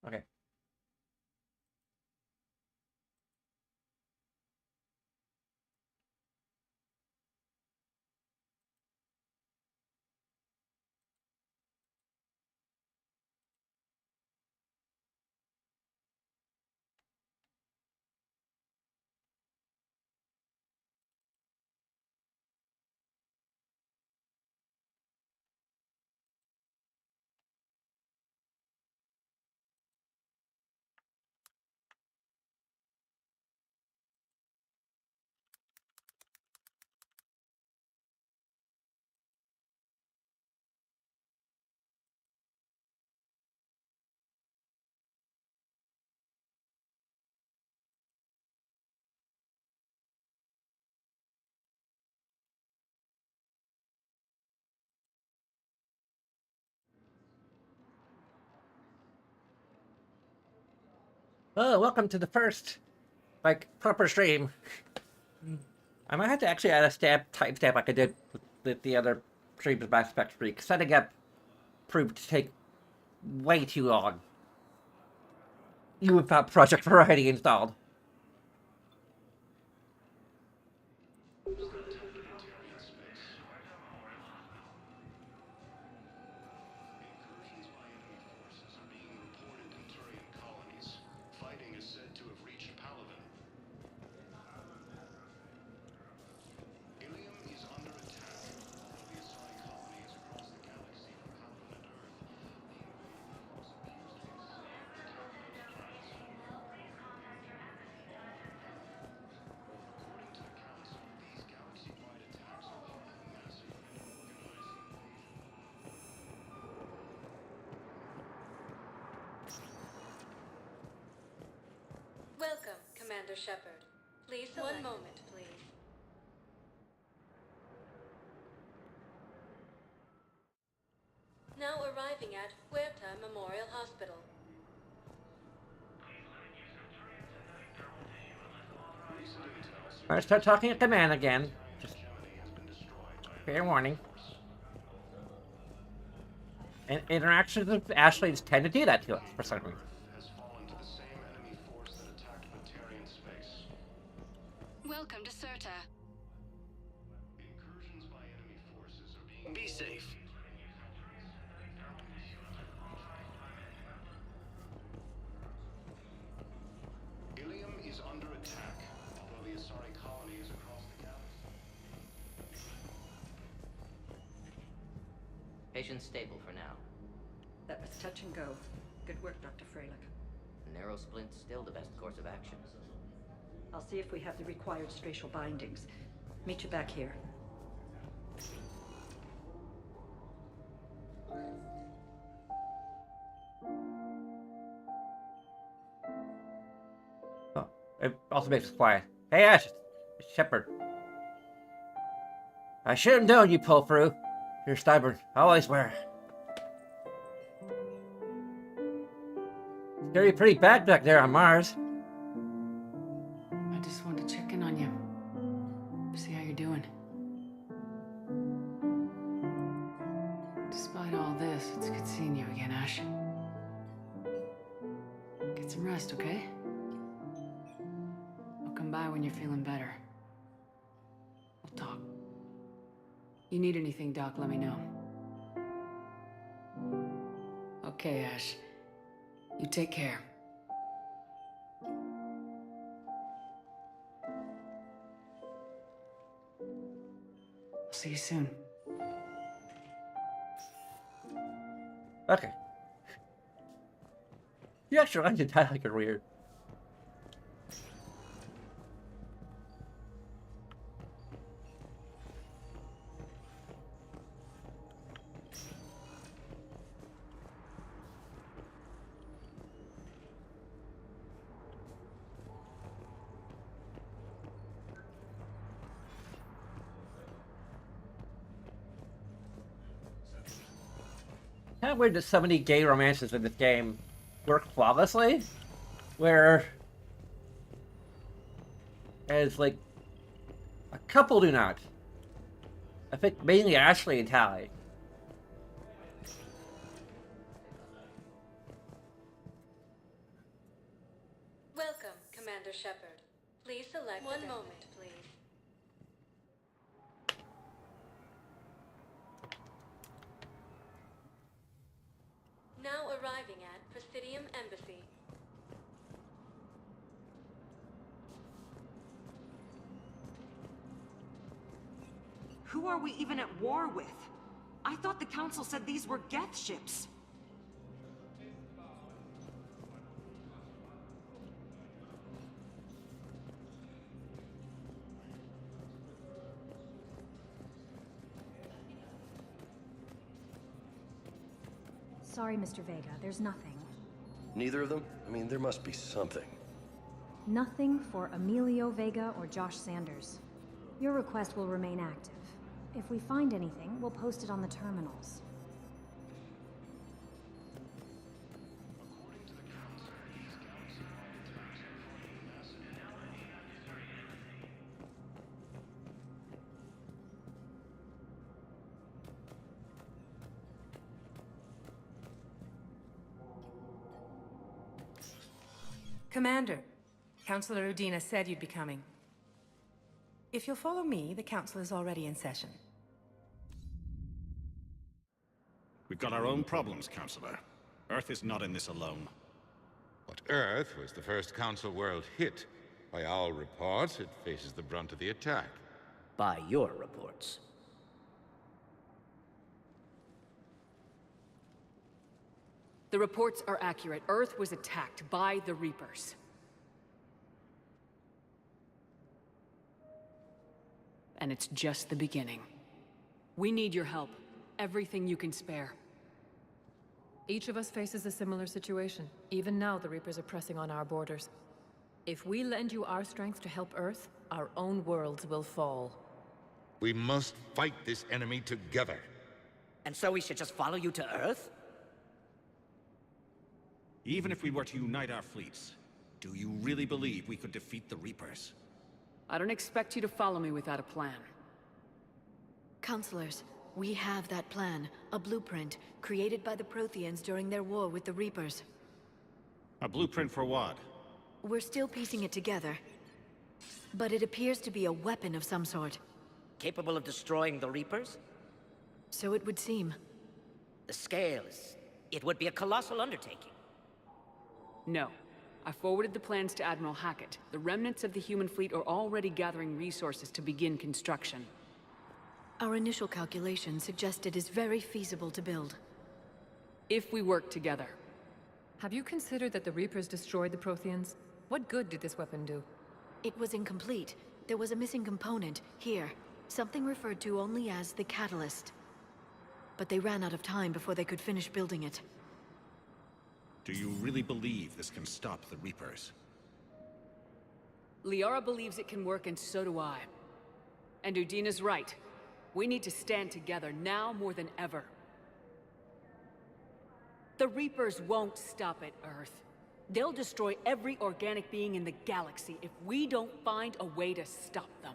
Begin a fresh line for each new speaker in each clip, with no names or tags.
Okay. Oh, welcome to the first, proper stream. I might have to actually add a timestamp like I did with the other streams with Mass Effect 3, because setting up proved to take way too long. Even without Project Variety installed.
Welcome, Commander Shepard. Please select. One moment, please. Now arriving at Huerta Memorial Hospital.
I'm gonna start talking at command again. Just fair warning. And interactions with Ashley tend to do that to us for some reason.
Welcome to Certa.
Be safe. Ilium is under attack, although the Asari colony is across the galaxy.
Patient's stable for now.
That was touch and go. Good work, Dr. Freilich.
Neurosplint's still the best course of action.
I'll see if we have the required spatial bindings. Meet you back here.
Oh, it also makes us quiet. Hey, Ash, it's Shepard. I should have known you pull through. You're stubborn. Always were. It's gonna be pretty bad back there on Mars.
I just wanted to check in on you. See how you're doing. Despite all this, it's good seeing you again, Ash. Get some rest, okay? I'll come by when you're feeling better. We'll talk. You need anything, Doc, let me know. Okay, Ash. You take care. I'll see you soon.
Okay. You actually like to die like you're weird. Kind of weird that so many gay romances in this game work flawlessly, where as like a couple do not. I think mainly Ashley and Tally.
Commander Shepard. Please select one moment, please. Now arriving at Presidium Embassy.
Who are we even at war with? I thought the Council said these were Geth ships.
Sorry, Mr. Vega, there's nothing.
Neither of them? I mean, there must be something.
Nothing for Emilio Vega or Josh Sanders. Your request will remain active. If we find anything, we'll post it on the terminals.
According to the Council, these galaxy-wide attacks are causing massive
Commander, Councilor Udina said you'd be coming. If you'll follow me, the Council is already in session.
We've got our own problems, Counselor. Earth is not in this alone.
But Earth was the first Council world hit. By our reports, it faces the brunt of the attack.
By your reports.
The reports are accurate. Earth was attacked by the Reapers. And it's just the beginning. We need your help. Everything you can spare.
Each of us faces a similar situation. Even now, the Reapers are pressing on our borders. If we lend you our strength to help Earth, our own worlds will fall.
We must fight this enemy together.
And so we should just follow you to Earth?
Even if we were to unite our fleets, do you really believe we could defeat the Reapers?
I don't expect you to follow me without a plan.
Counselors, we have that plan. A blueprint, created by the Protheans during their war with the Reapers.
A blueprint for what?
We're still piecing it together. But it appears to be a weapon of some sort.
Capable of destroying the Reapers?
So it would seem.
The scale is... it would be a colossal undertaking.
No. I forwarded the plans to Admiral Hackett. The remnants of the human fleet are already gathering resources to begin construction.
Our initial calculations suggest it is very feasible to build.
If we work together.
Have you considered that the Reapers destroyed the Protheans? What good did this weapon do?
It was incomplete. There was a missing component, here. Something referred to only as the catalyst. But they ran out of time before they could finish building it.
Do you really believe this can stop the Reapers?
Liara believes it can work, and so do I. And Udina's right. We need to stand together, now more than ever. The Reapers won't stop at Earth. They'll destroy every organic being in the galaxy if we don't find a way to stop them.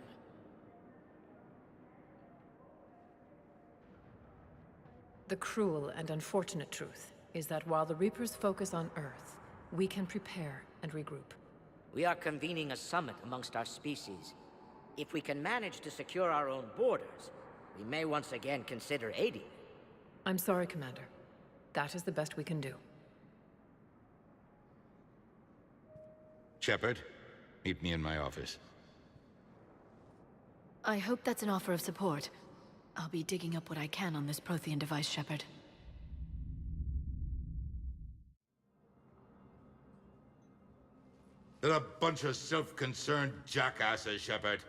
The cruel and unfortunate truth is that while the Reapers focus on Earth, we can prepare and regroup.
We are convening a summit amongst our species. If we can manage to secure our own borders, we may once again consider aiding.
I'm sorry, Commander. That is the best we can do.
Shepard, meet me in my office.
I hope that's an offer of support. I'll be digging up what I can on this Prothean device, Shepard.
They're a bunch of self-concerned jackasses, Shepard.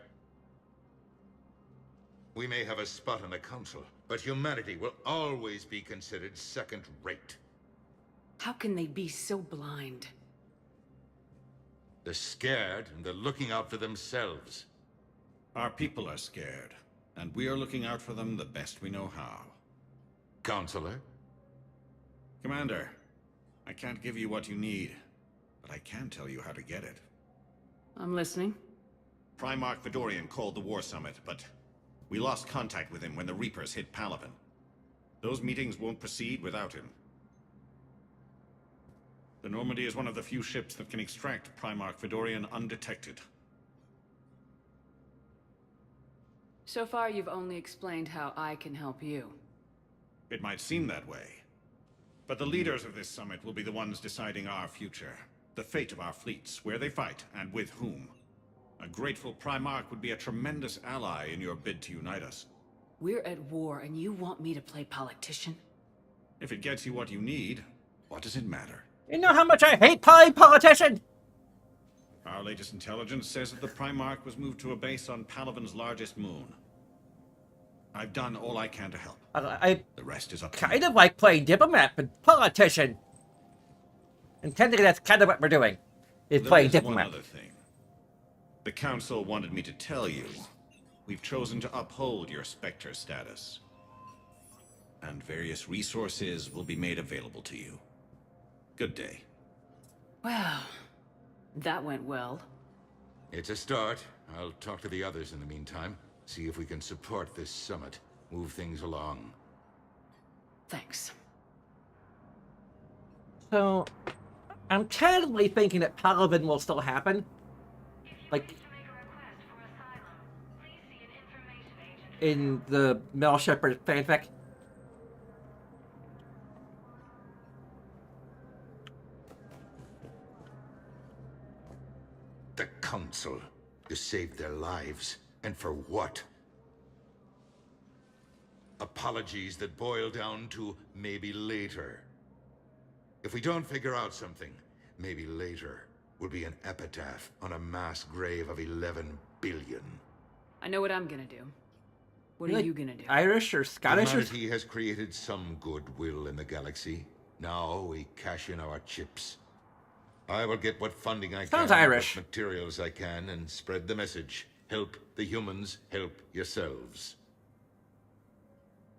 We may have a spot in the Council, but humanity will always be considered second-rate.
How can they be so blind?
They're scared, and they're looking out for themselves.
Our people are scared, and we are looking out for them the best we know how.
Counselor?
Commander, I can't give you what you need, but I can tell you how to get it.
I'm listening.
Primarch Vidorian called the War Summit, but we lost contact with him when the Reapers hit Palaven. Those meetings won't proceed without him. The Normandy is one of the few ships that can extract Primarch Vidorian undetected.
So far, you've only explained how I can help you.
It might seem that way. But the leaders of this summit will be the ones deciding our future. The fate of our fleets, where they fight, and with whom. A grateful Primarch would be a tremendous ally in your bid to unite us.
We're at war, and you want me to play politician?
If it gets you what you need, what does it matter?
You know how much I hate playing politician?
Our latest intelligence says that the Primarch was moved to a base on Palaven's largest moon. I've done all I can to help.
I
the rest is up to
kind of like playing diplomat, but politician. And technically that's kind of what we're doing, is playing diplomat.
One other thing. The Council wanted me to tell you, we've chosen to uphold your Spectre status. And various resources will be made available to you. Good day.
Well, that went well.
It's a start. I'll talk to the others in the meantime. See if we can support this summit. Move things along.
Thanks.
So, I'm tentatively thinking that Palaven will still happen. Like, in the Mel Shepherd fanfic.
The Council. You saved their lives. And for what? Apologies that boil down to maybe later. If we don't figure out something, maybe later will be an epitaph on a mass grave of 11 billion.
I know what I'm gonna do. What are you gonna do?
Irish or Scottish?
Humanity has created some goodwill in the galaxy. Now we cash in our chips. I will get what funding I
Sounds
can,
Irish.
what materials I can, and spread the message. Help the humans, help yourselves.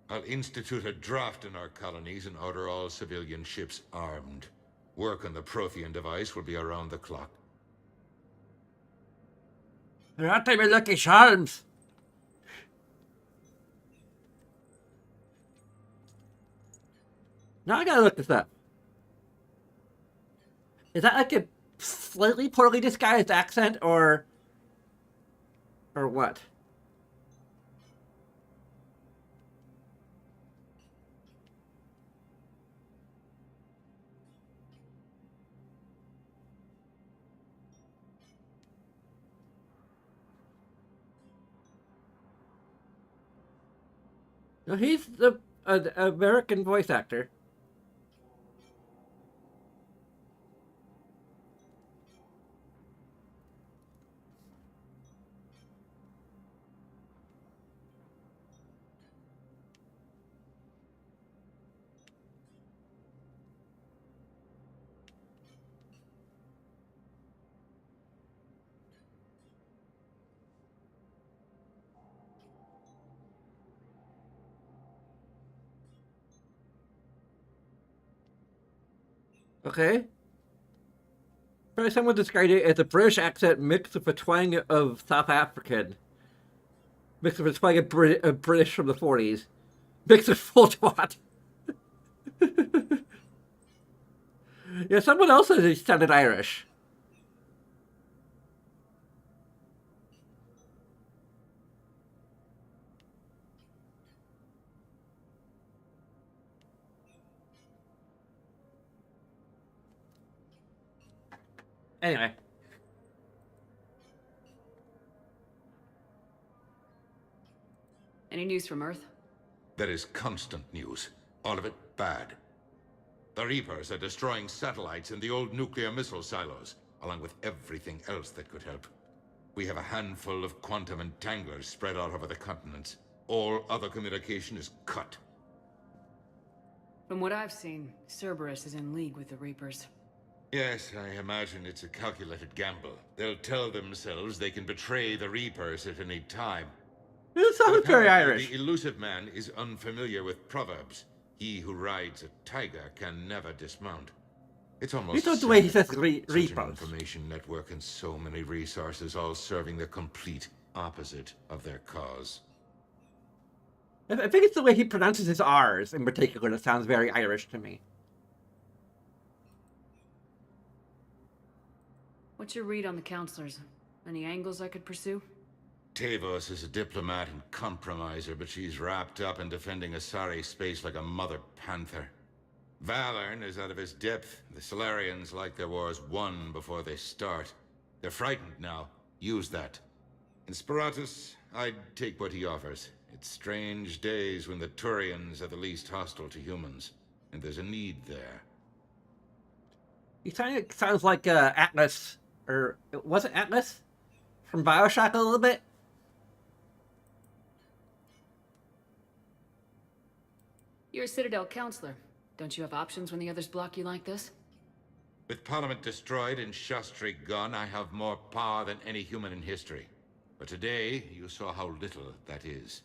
I'll institute a draft in our colonies and order all civilian ships armed. Work on the Prothean device will be around the clock.
They're not my lucky charms. Now I gotta look this up. Is that like a slightly poorly disguised accent, or what? No, he's the American voice actor. Okay. Probably someone described it as a British accent mixed with a twang of South African. Mixed with a twang of British from the 40s. Mixed with full twat. Yeah, someone else says he sounded Irish. Anyway.
Any news from Earth?
There is constant news. All of it bad. The Reapers are destroying satellites in the old nuclear missile silos, along with everything else that could help. We have a handful of quantum entanglers spread out over the continents. All other communication is cut.
From what I've seen, Cerberus is in league with the Reapers.
Yes, I imagine it's a calculated gamble. They'll tell themselves they can betray the Reapers at any time.
This sounds very Irish.
The elusive man is unfamiliar with proverbs. He who rides a tiger can never dismount. It's almost
You don't the way he says
such an
Reapers.
information network and so many resources, all serving the complete opposite of their cause.
I think it's the way he pronounces his R's in particular that sounds very Irish to me.
What's your read on the counselors? Any angles I could pursue?
Tavos is a diplomat and compromiser, but she's wrapped up in defending Asari space like a mother panther. Valorn is out of his depth. The Solarians like their wars won before they start. They're frightened now. Use that. In Sparatus, I'd take what he offers. It's strange days when the Turians are the least hostile to humans, and there's a need there.
He sounds like Atlas, or was it Atlas from Bioshock a little bit?
You're a Citadel counselor. Don't you have options when the others block you like this?
With Parliament destroyed and Shastri gone, I have more power than any human in history. But today, you saw how little that is.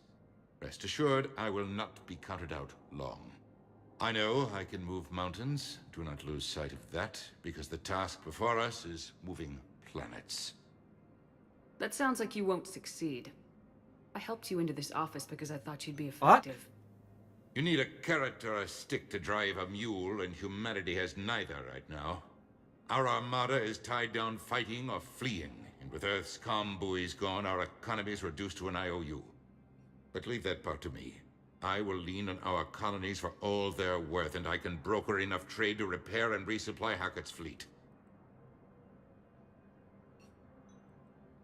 Rest assured, I will not be counted out long. I know I can move mountains. Do not lose sight of that, because the task before us is moving planets.
That sounds like you won't succeed. I helped you into this office because I thought you'd be effective.
You need a carrot or a stick to drive a mule, and humanity has neither right now. Our armada is tied down fighting or fleeing, and with Earth's comm buoys gone, our economy is reduced to an IOU. But leave that part to me. I will lean on our colonies for all they're worth, and I can broker enough trade to repair and resupply Hackett's fleet.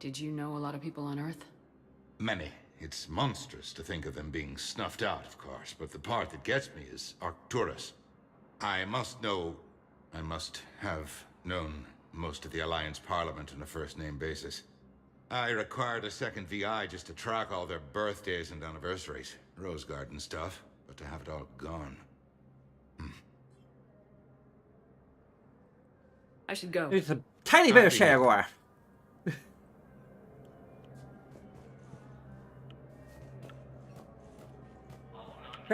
Did you know a lot of people on Earth?
Many. It's monstrous to think of them being snuffed out, of course, but the part that gets me is Arcturus. I must have known most of the Alliance Parliament on a first-name basis. I required a second VI just to track all their birthdays and anniversaries. Rose Garden stuff, but to have it all gone.
I should go.
It's a tiny bit of Shagor.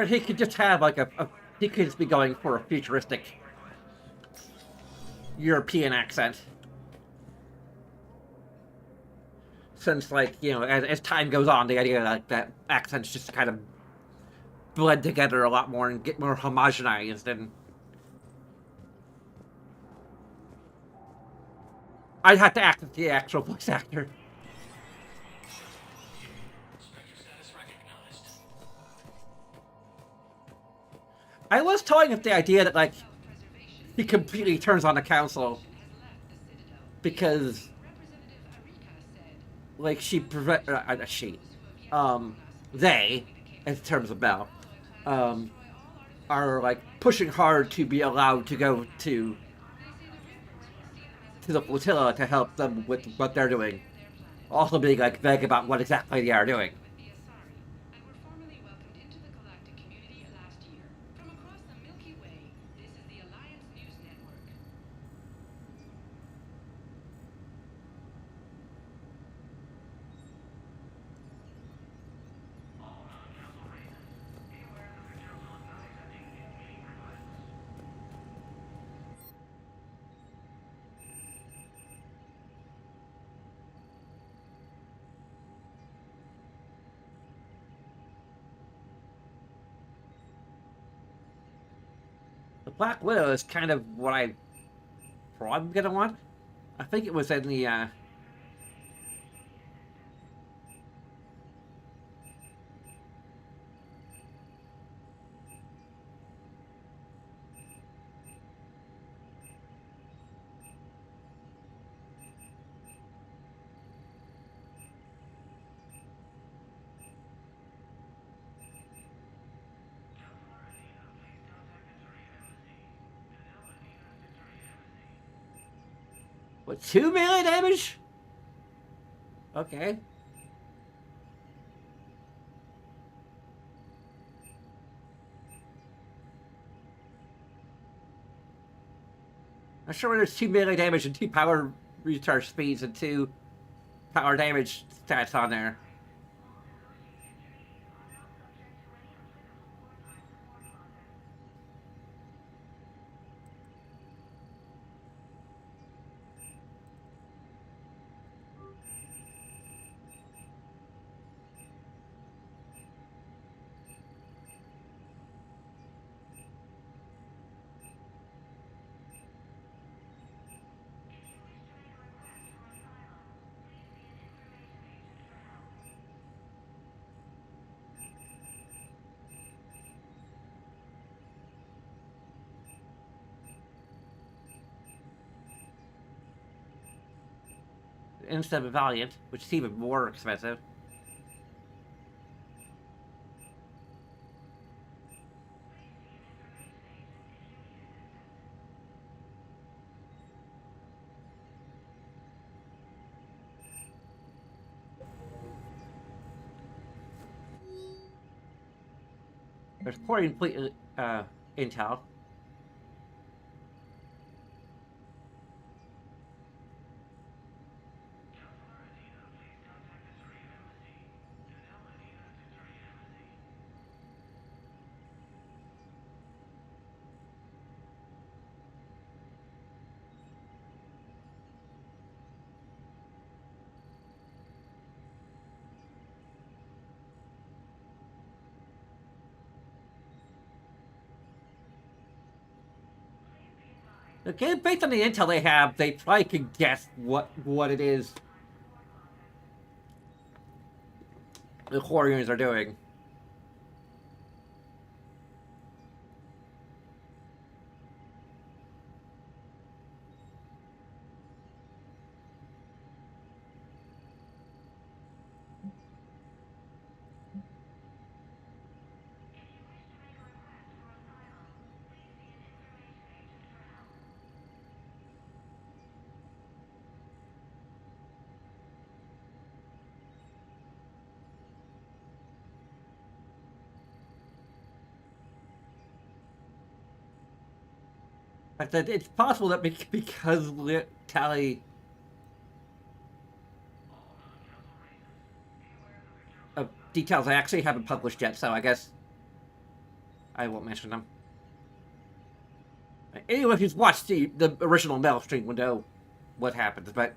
He could just have like he could just be going for a futuristic European accent. Since, like, you know, as time goes on, the idea like that accents just kind of blend together a lot more and get more homogenized, and I'd have to act as the actual voice actor. I was toying with the idea that, like, he completely turns on the council because, like, they, in terms of Bell, are, like, pushing hard to be allowed to go to the flotilla to help them with what they're doing. Also being, like, vague about what exactly they are doing. The Black Widow is kind of what I probably gonna want. I think it was in the what, 2 melee damage? Okay. I'm sure there's 2 melee damage and 2 power recharge speeds and 2 power damage stats on there. instead of Valiant, which is even more expensive. There's poor intel. Okay, based on the intel they have, they probably can guess what it is the Quarians are doing. But it's possible that because Tally details I actually haven't published yet, so I guess I won't mention them. Anyone who's watched the original Mel stream will know what happens, but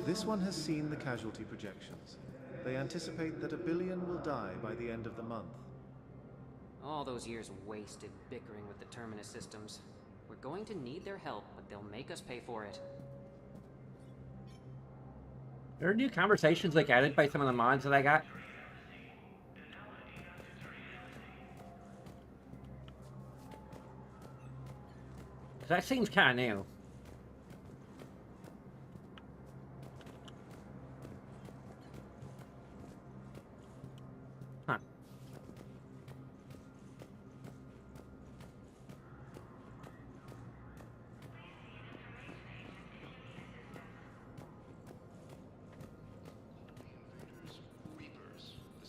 This one has seen the casualty projections. They anticipate that 1 billion will die by the end of the month.
All those years wasted bickering with the Terminus systems. We're going to need their help, but they'll make us pay for it.
there are new conversations like added by some of the mods that I got. That seems kind of new. Huh.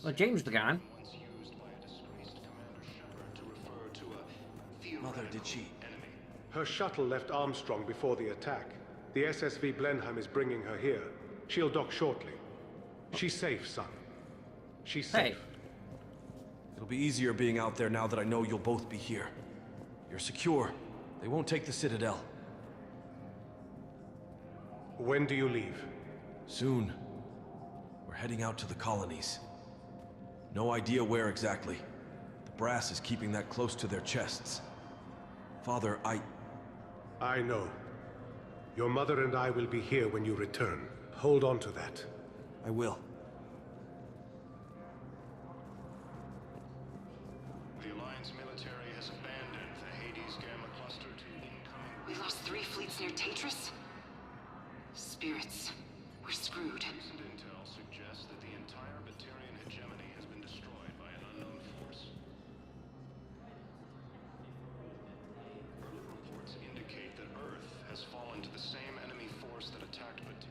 Well, James the gone.
Mother, did she?
Her shuttle left Armstrong before the attack. The SSV Blenheim is bringing her here. She'll dock shortly. She's safe, son. She's safe.
It'll be easier being out there now that I know you'll both be here. You're secure. They won't take the Citadel.
When do you leave?
Soon. We're heading out to the colonies. No idea where exactly. The brass is keeping that close to their chests. Father,
I know. Your mother and I will be here when you return. Hold on to that.
I will.
The Alliance military has abandoned the Hades Gamma cluster to incoming...
We lost 3 fleets near Tatris? Spirits. We're screwed.
Recent intel suggests that the entire Batarian hegemony has been destroyed by an unknown force. Early reports indicate that Earth has fallen to the same enemy force that attacked Batarian.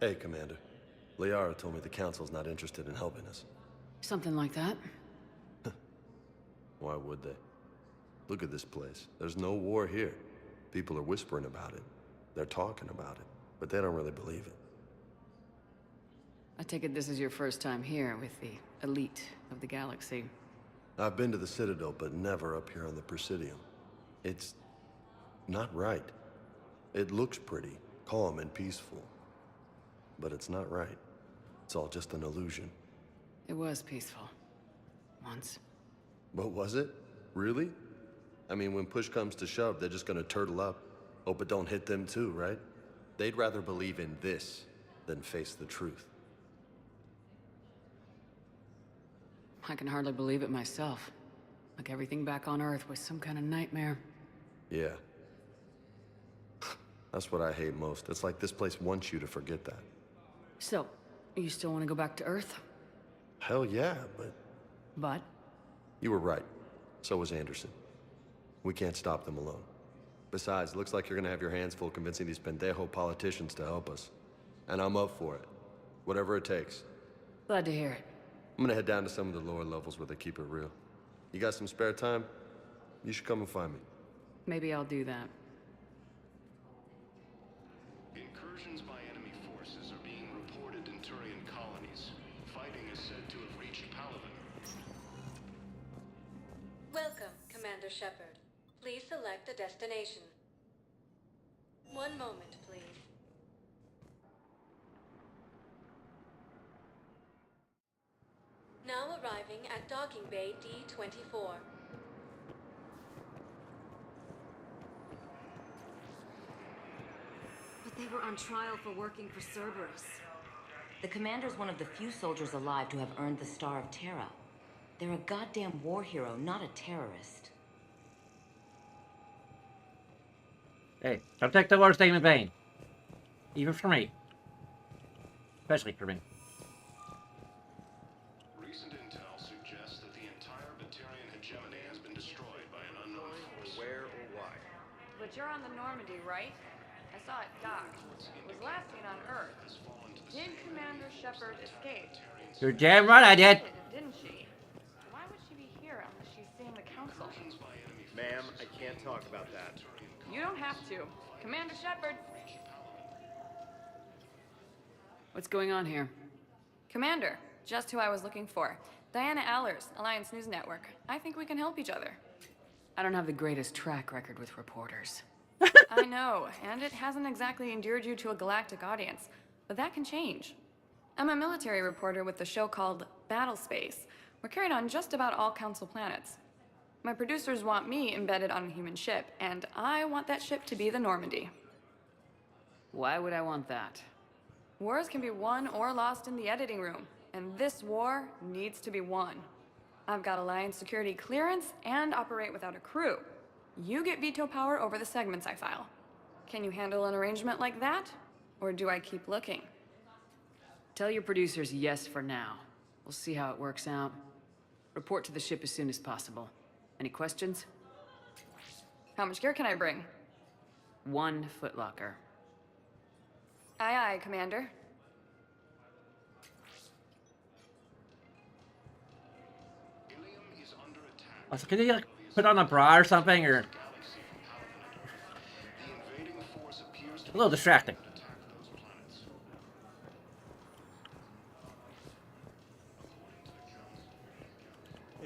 Hey, Commander. Liara told me the Council's not interested in helping us.
Something like that.
Why would they? Look at this place. There's no war here. People are whispering about it. They're talking about it. but they don't really believe it.
I take it this is your first time here with the elite of the galaxy.
I've been to the Citadel, but never up here on the Presidium. It's not right. It looks pretty, calm and peaceful, but it's not right. It's all just an illusion.
It was peaceful. Once.
But was it? Really? I mean, when push comes to shove, they're just gonna turtle up. Hope it don't hit them too, right? They'd rather believe in this than face the truth.
I can hardly believe it myself. Like everything back on Earth was some kind of nightmare.
Yeah. That's what I hate most. It's like this place wants you to forget that.
So, you still want to go back to Earth?
Hell yeah, but...
But?
You were right. So was Anderson. We can't stop them alone. Besides, looks like you're gonna have your hands full convincing these pendejo politicians to help us. And I'm up for it. Whatever it takes.
Glad to hear it.
I'm gonna head down to some of the lower levels where they keep it real. You got some spare time? You should come and find me.
Maybe I'll do that.
Incursions by enemy forces are being reported in Turian colonies. Fighting is said to have reached Paladin.
Welcome, Commander Shepard. Please select a destination. One moment, please. Now arriving at Docking Bay D-24.
But they were on trial for working for Cerberus.
The commander's one of the few soldiers alive to have earned the Star of Terra. They're a goddamn war hero, not a terrorist.
Hey, don't take the Lord's name in vain. Even for me. Especially for me.
Recent intel suggests that the entire Batarian hegemony has been destroyed by an unknown force. Where or why?
But you're on the Normandy, right? I saw it dock. It was last seen on Earth. Did Commander Shepard escape?
You're damn right I did.
Didn't she? Why would she be here unless she's seeing the Council?
Ma'am, I can't talk about that.
You don't have to. Commander Shepard!
What's going on here?
Commander, just who I was looking for. Diana Allers, Alliance News Network. I think we can help each other.
I don't have the greatest track record with reporters.
I know, and it hasn't exactly endeared you to a galactic audience, but that can change. I'm a military reporter with the show called Battle Space. We're carried on just about all Council planets. My producers want me embedded on a human ship, and I want that ship to be the Normandy.
Why would I want that?
Wars can be won or lost in the editing room, and this war needs to be won. I've got Alliance security clearance and operate without a crew. You get veto power over the segments I file. Can you handle an arrangement like that? Or do I keep looking?
Tell your producers yes for now. We'll see how it works out. Report to the ship as soon as possible. Any questions?
How much gear can I bring?
1 footlocker.
Aye, aye, Commander.
Also, can you like put on a bra or something, or a little distracting.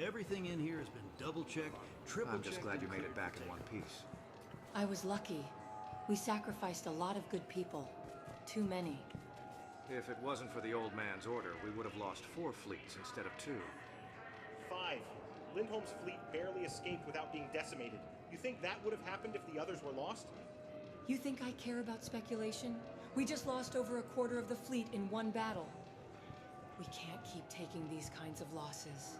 Everything in here has been double-checked, triple-checked.
I'm just glad you made it back in one piece.
I was lucky. We sacrificed a lot of good people. Too many.
If it wasn't for the old man's order, we would have lost 4 fleets instead of 2.
5. Lindholm's fleet barely escaped without being decimated. You think that would have happened if the others were lost?
You think I care about speculation? We just lost over a quarter of the fleet in one battle. We can't keep taking these kinds of losses.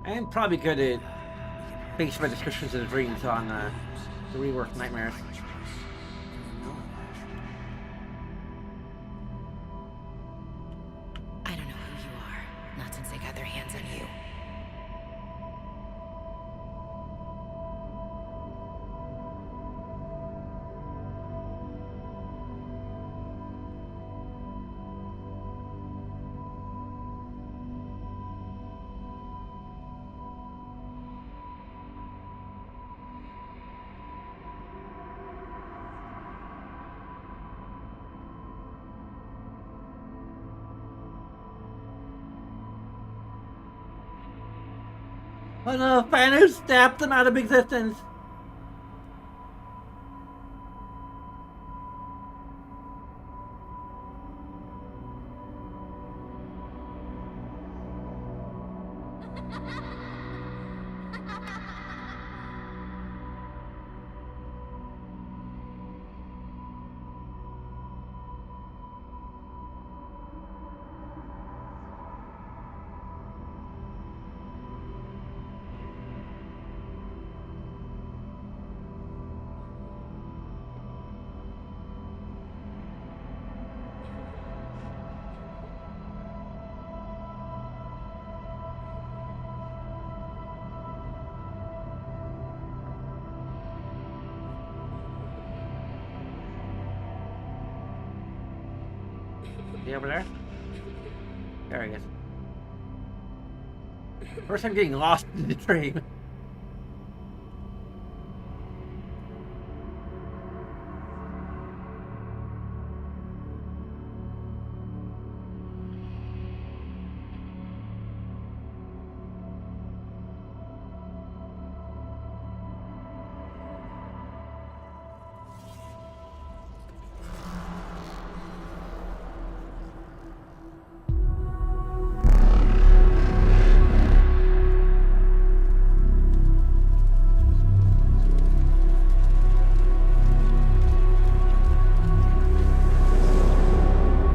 I'm probably good at base my descriptions of the dreams on the reworked nightmares. Oh no, Fanner snapped them out of existence. Is he over there? There he is. First I'm getting lost in the dream.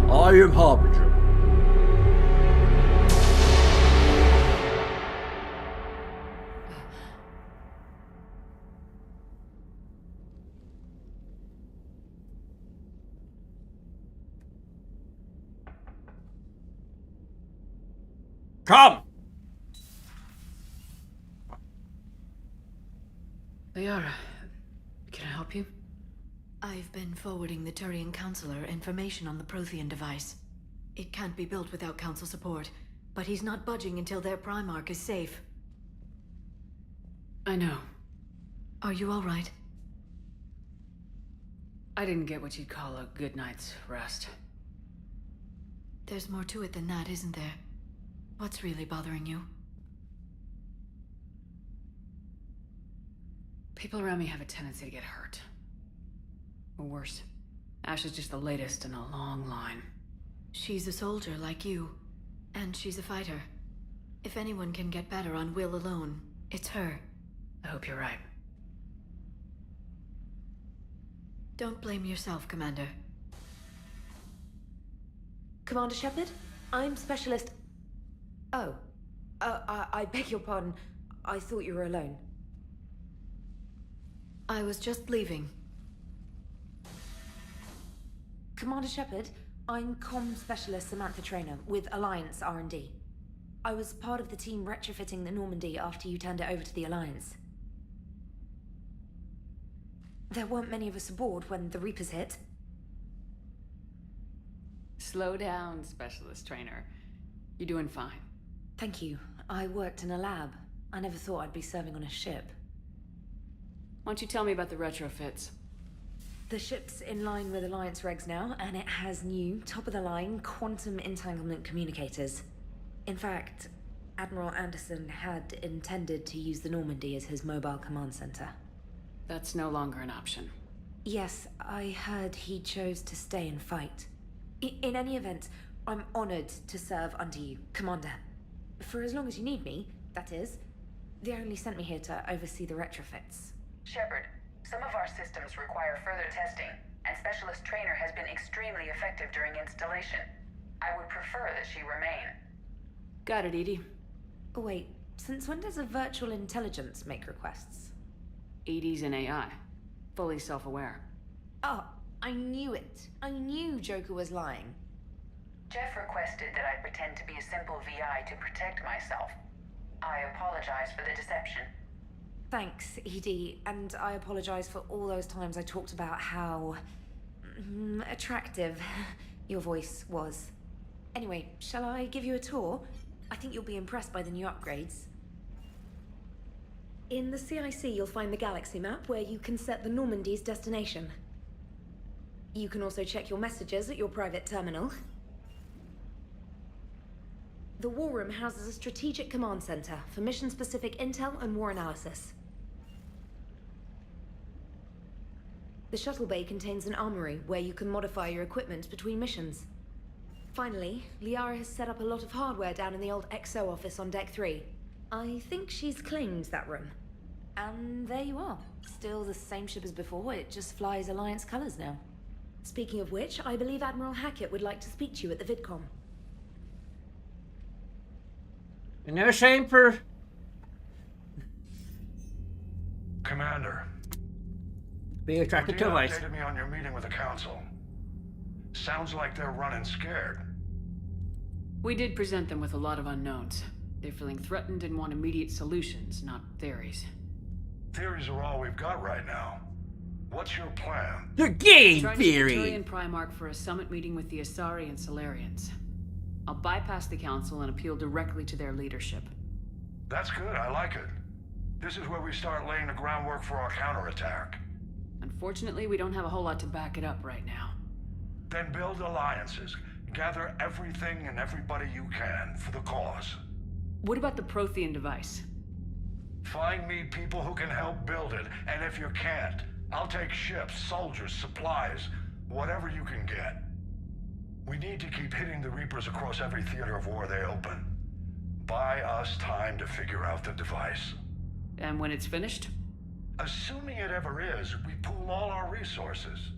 I am Harbinger. Come!
Liara, can I help you? I've been forwarding the Turian Counselor information on the Prothean device. It can't be built without Council support, but he's not budging until their Primarch is safe.
I know.
Are you all right?
I didn't get what you'd call a good night's rest.
There's more to it than that, isn't there? What's really bothering you?
People around me have a tendency to get hurt. Or worse, Ash is just the latest in a long line.
She's a soldier like you, and she's a fighter. If anyone can get better on will alone, it's her.
I hope you're right.
Don't blame yourself, Commander.
Commander Shepard, I'm Specialist... Oh. I beg your pardon. I thought you were alone.
I was just leaving.
Commander Shepard, I'm Comm Specialist Samantha Traynor with Alliance R&D. I was part of the team retrofitting the Normandy after you turned it over to the Alliance. There weren't many of us aboard when the Reapers hit.
Slow down, Specialist Trainer. You're doing fine.
Thank you. I worked in a lab. I never thought I'd be serving on a ship.
Why don't you tell me about the retrofits?
The ship's in line with Alliance regs now, and it has new, top-of-the-line, quantum entanglement communicators. In fact, Admiral Anderson had intended to use the Normandy as his mobile command center.
That's no longer an option.
Yes, I heard he chose to stay and fight. In any event, I'm honored to serve under you, Commander. For as long as you need me, that is. They only sent me here to oversee the retrofits.
Shepard, some of our systems require further testing, and Specialist Trainer has been extremely effective during installation. I would prefer that she remain.
Got it, EDI.
Oh, wait, since when does a virtual intelligence make requests?
EDI's an AI. Fully self-aware.
Oh, I knew it. I knew Joker was lying.
Jeff requested that I pretend to be a simple VI to protect myself. I apologize for the deception.
Thanks, ED, and I apologize for all those times I talked about how... attractive your voice was. Anyway, shall I give you a tour? I think you'll be impressed by the new upgrades. In the CIC, you'll find the galaxy map where you can set the Normandy's destination. You can also check your messages at your private terminal. The War Room houses a strategic command center for mission-specific intel and war analysis. The shuttle bay contains an armory where you can modify your equipment between missions. Finally, Liara has set up a lot of hardware down in the old XO office on Deck 3. I think she's claimed that room. And there you are. Still the same ship as before, it just flies Alliance colors now. Speaking of which, I believe Admiral Hackett would like to speak to you at the VidCom.
No shame for...
Commander.
Being attracted to life.
Updated me on your meeting with the Council. Sounds like they're running scared.
We did present them with a lot of unknowns. They're feeling threatened and want immediate solutions, not theories.
Theories are all we've got right now. What's your plan?
The game
theory!
theory!
Turian Primarch for a summit meeting with the Asari and Solarians. I'll bypass the Council and appeal directly to their leadership.
That's good, I like it. This is where we start laying the groundwork for our counterattack.
Unfortunately, we don't have a whole lot to back it up right now.
Then build alliances. Gather everything and everybody you can for the cause.
What about the Prothean device?
Find me people who can help build it, and if you can't, I'll take ships, soldiers, supplies, whatever you can get. We need to keep hitting the Reapers across every theater of war they open. Buy us time to figure out the device.
And when it's finished?
Assuming it ever is, we pool all our resources.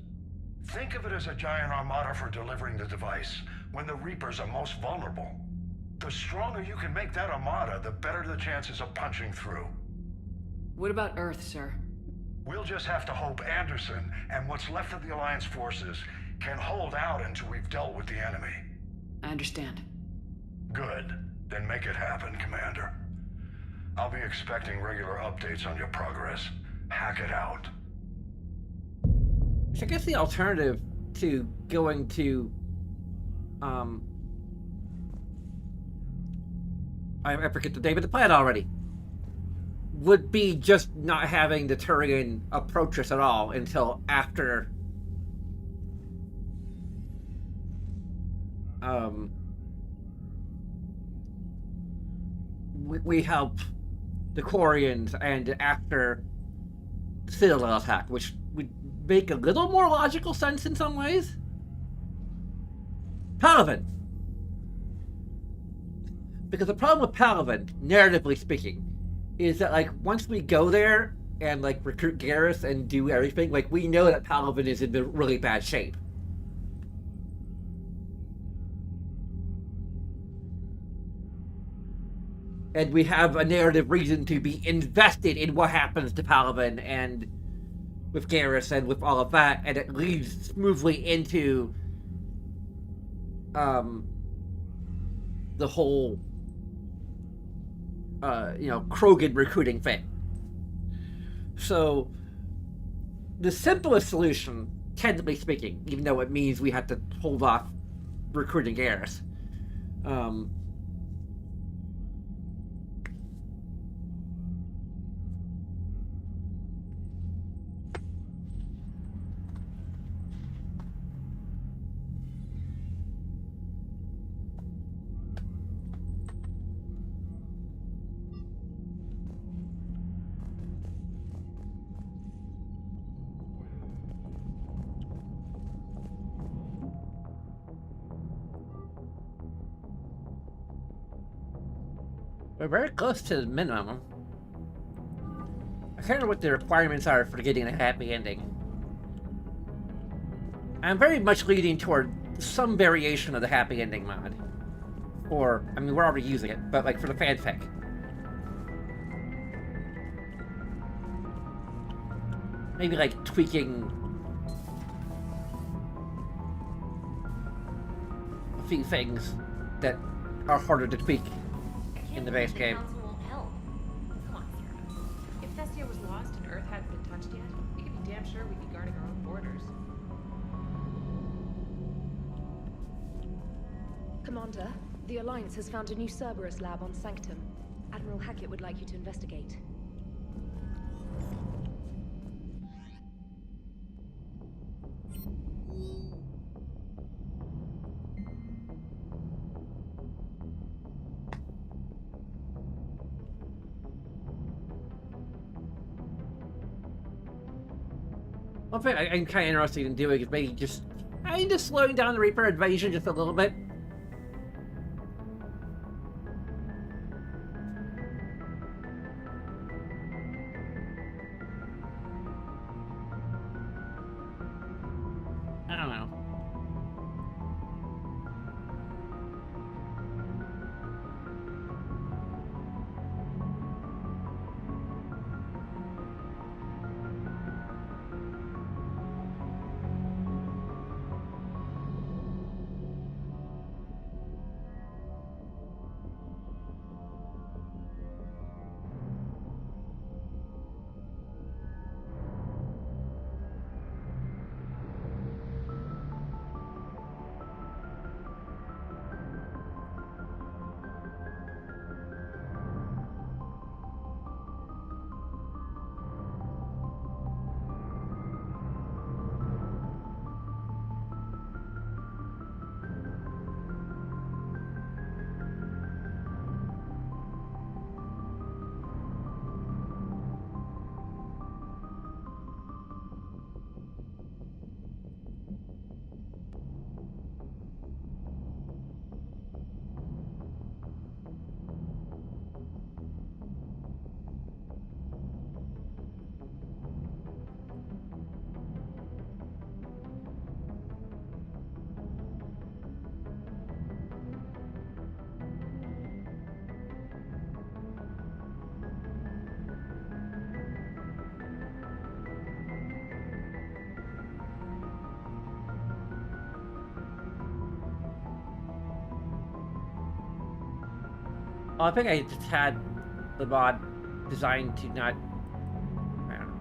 Think of it as a giant armada for delivering the device when the Reapers are most vulnerable. The stronger you can make that armada, the better the chances of punching through.
What about Earth, sir?
We'll just have to hope Anderson and what's left of the Alliance forces can hold out until we've dealt with the enemy.
I understand.
Good. Then make it happen, Commander. I'll be expecting regular updates on your progress. Hack it out.
So I guess the alternative to going to, I forget the name of the planet already, would be just not having the Turian approach us at all until after, we help the Quarians and after the Citadel attack, which would make a little more logical sense in some ways. Palaven. Because the problem with Palaven, narratively speaking, is that, like, once we go there and, like, recruit Garrus and do everything, like, we know that Palaven is in really bad shape. And we have a narrative reason to be invested in what happens to Palaven and with Garrus and with all of that, and it leads smoothly into the whole Krogan recruiting thing. So the simplest solution, technically speaking, even though it means we have to hold off recruiting Garrus, we're very close to the minimum. I can't remember what the requirements are for getting a happy ending. I'm very much leaning toward some variation of the happy ending mod. Or, I mean, we're already using it, but like for the fanfic. Maybe like tweaking a few things that are harder to tweak in the base game.
Come on, Sarah. If Thessia was lost and Earth hadn't been touched yet, we could be damn sure we'd be guarding our own borders.
Commander, the Alliance has found a new Cerberus lab on Sanctum. Admiral Hackett would like you to investigate.
One thing I'm kind of interested in doing is maybe just kind of slowing down the Reaper invasion just a little bit. I don't know. Oh, I think I just had the mod designed to not. I don't know.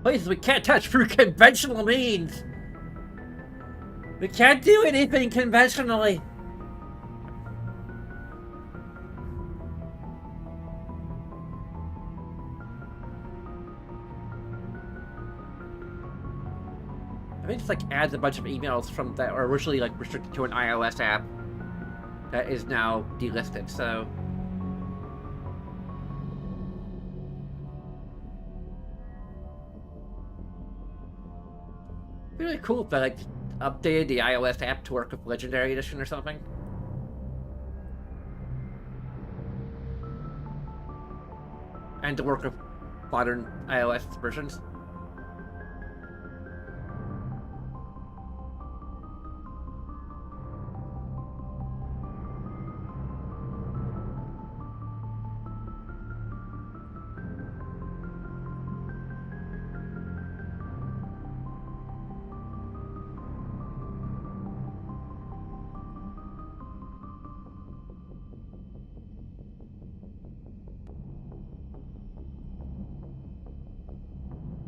Places we can't touch through conventional means. We can't do anything conventionally. I think it's like adds a bunch of emails from that are originally like restricted to an iOS app that is now delisted. So. Really cool if they like updated the iOS app to work with Legendary Edition or something. And to work with modern iOS versions.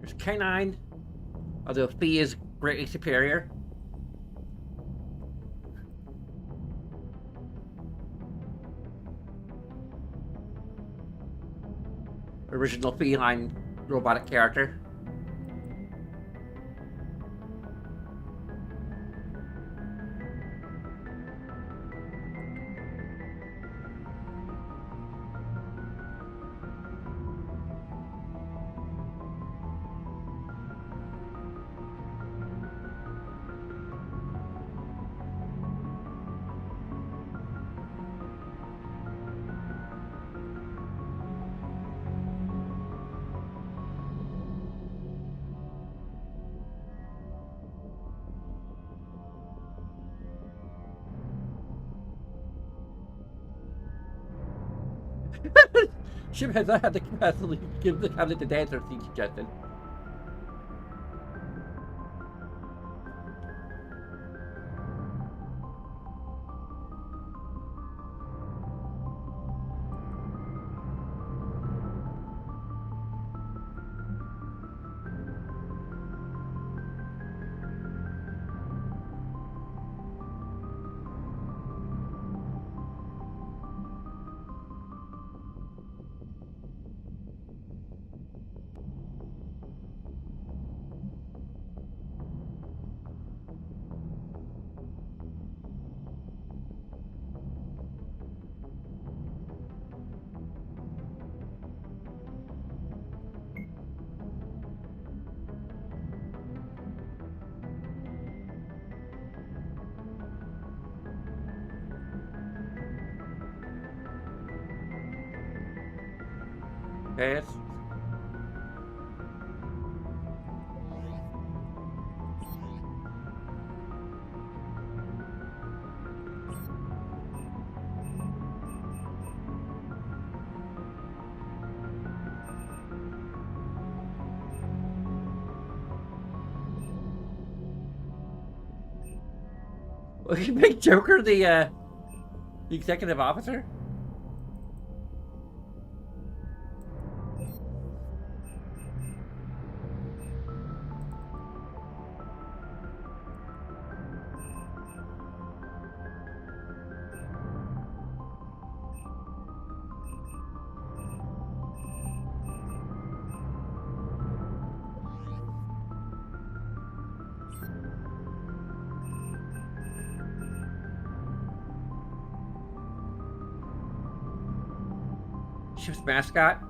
There's K9, although Fee is greatly superior. Original feline robotic character. Ship has not had the capacity to give the tablet to dancer, he suggested. Okay, it's... Will you make Joker the executive officer? Ship's mascot?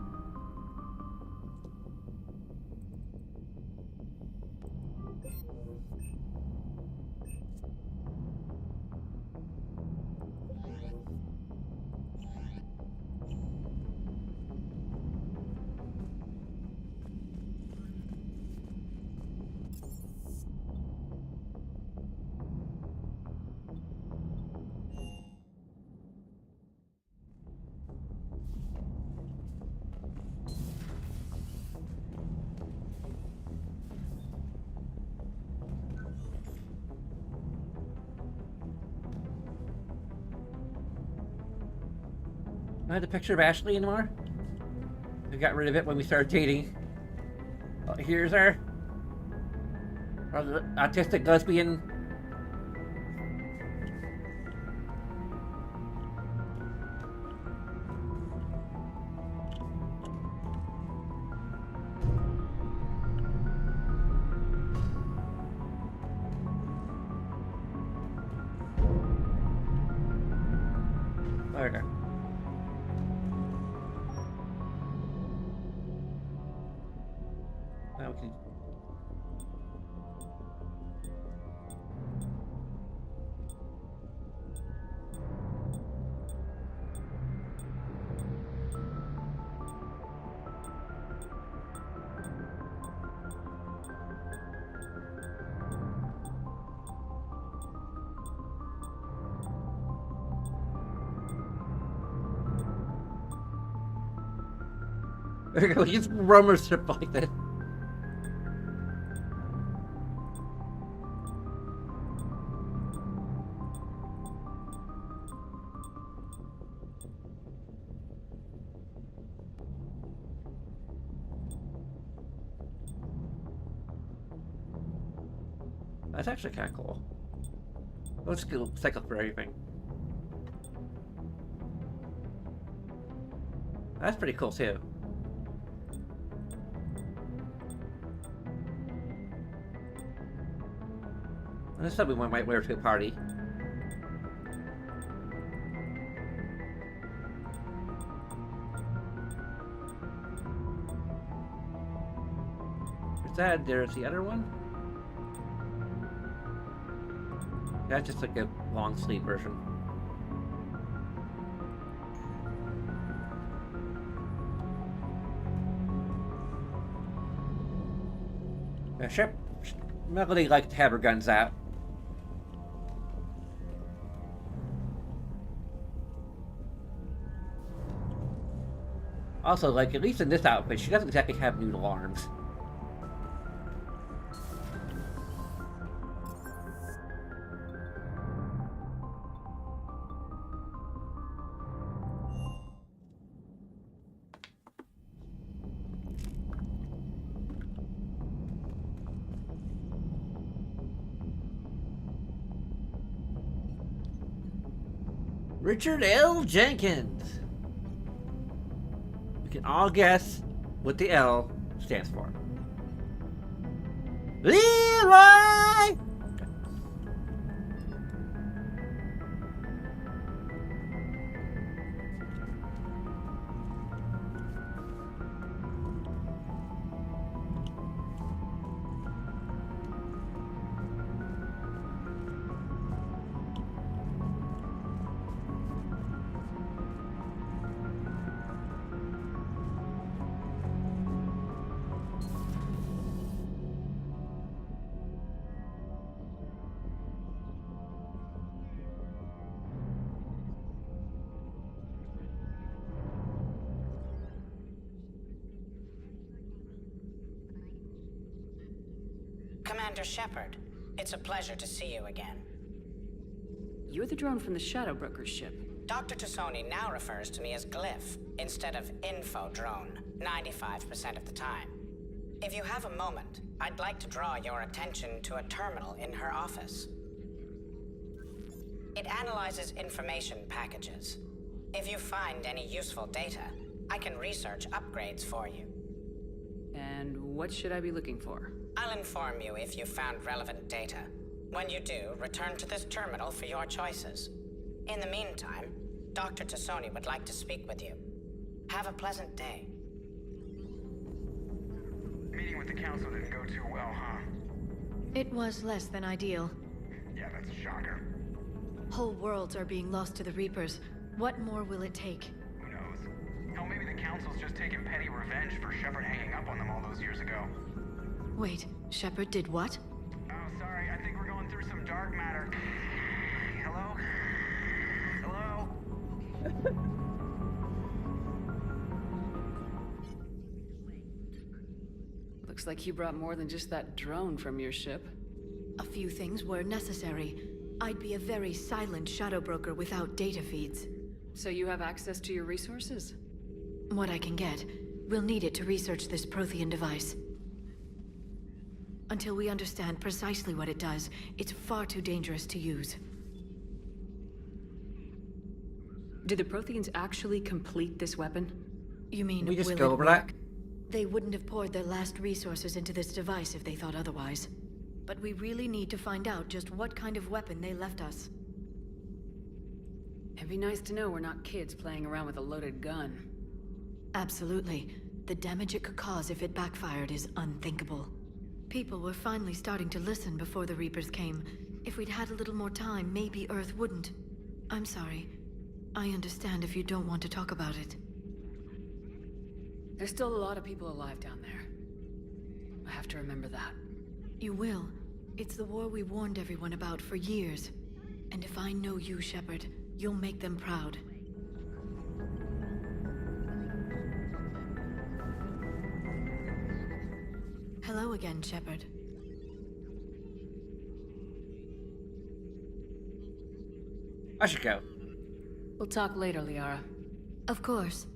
I had the picture of Ashley anymore? We got rid of it when we started dating. Oh, here's her. Or the autistic lesbian. Okay. Now we can... There you go, use rumor strip like that. That's actually kind of cool. Let's go cycle for everything. That's pretty cool too. This is something we might wear to a party. Is that there's the other one? That's just like a long sleeve version. The ship Melody likes to have her guns out. Also, like, at least in this outfit, she doesn't exactly have noodle arms. Richard L. Jenkins. We can all guess what the L stands for. Leroy!
Commander Shepard, it's a pleasure to see you again.
You're the drone from the Shadow Broker's ship.
Dr. Tassoni now refers to me as Glyph instead of Info Drone, 95% of the time. If you have a moment, I'd like to draw your attention to a terminal in her office. It analyzes information packages. If you find any useful data, I can research upgrades for you.
And what should I be looking for?
I'll inform you if you've found relevant data. When you do, return to this terminal for your choices. In the meantime, Dr. Tassoni would like to speak with you. Have a pleasant day.
Meeting with the council didn't go too well, huh?
It was less than ideal.
Yeah, that's a shocker.
Whole worlds are being lost to the Reapers. What more will it take?
Who knows? Hell, maybe the council's just taking petty revenge for Shepard hanging up on them all those years ago.
Wait, Shepard did what?
Oh, sorry, I think we're going through some dark matter. Hello? Hello?
Looks like you brought more than just that drone from your ship.
A few things were necessary. I'd be a very silent shadow broker without data feeds.
So you have access to your resources?
What I can get. We'll need it to research this Prothean device. Until we understand precisely what it does, it's far too dangerous to use.
Did the Protheans actually complete this weapon?
You mean,
we just
will
go
it
over
work?
that?
They wouldn't have poured their last resources into this device if they thought otherwise. But we really need to find out just what kind of weapon they left us.
It'd be nice to know we're not kids playing around with a loaded gun.
Absolutely. The damage it could cause if it backfired is unthinkable. People were finally starting to listen before the Reapers came. If we'd had a little more time, maybe Earth wouldn't. I'm sorry. I understand if you don't want to talk about it.
There's still a lot of people alive down there. I have to remember that.
You will. It's the war we warned everyone about for years. And if I know you, Shepard, you'll make them proud. Hello again, Shepard.
I should go.
We'll talk later, Liara.
Of course.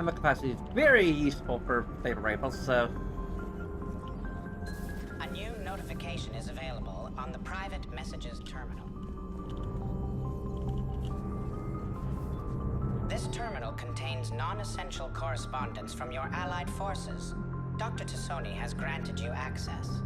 Ammo capacity is very useful for saber rifles, so...
A new notification is available on the private messages terminal. This terminal contains non-essential correspondence from your allied forces. Dr. Tassoni has granted you access.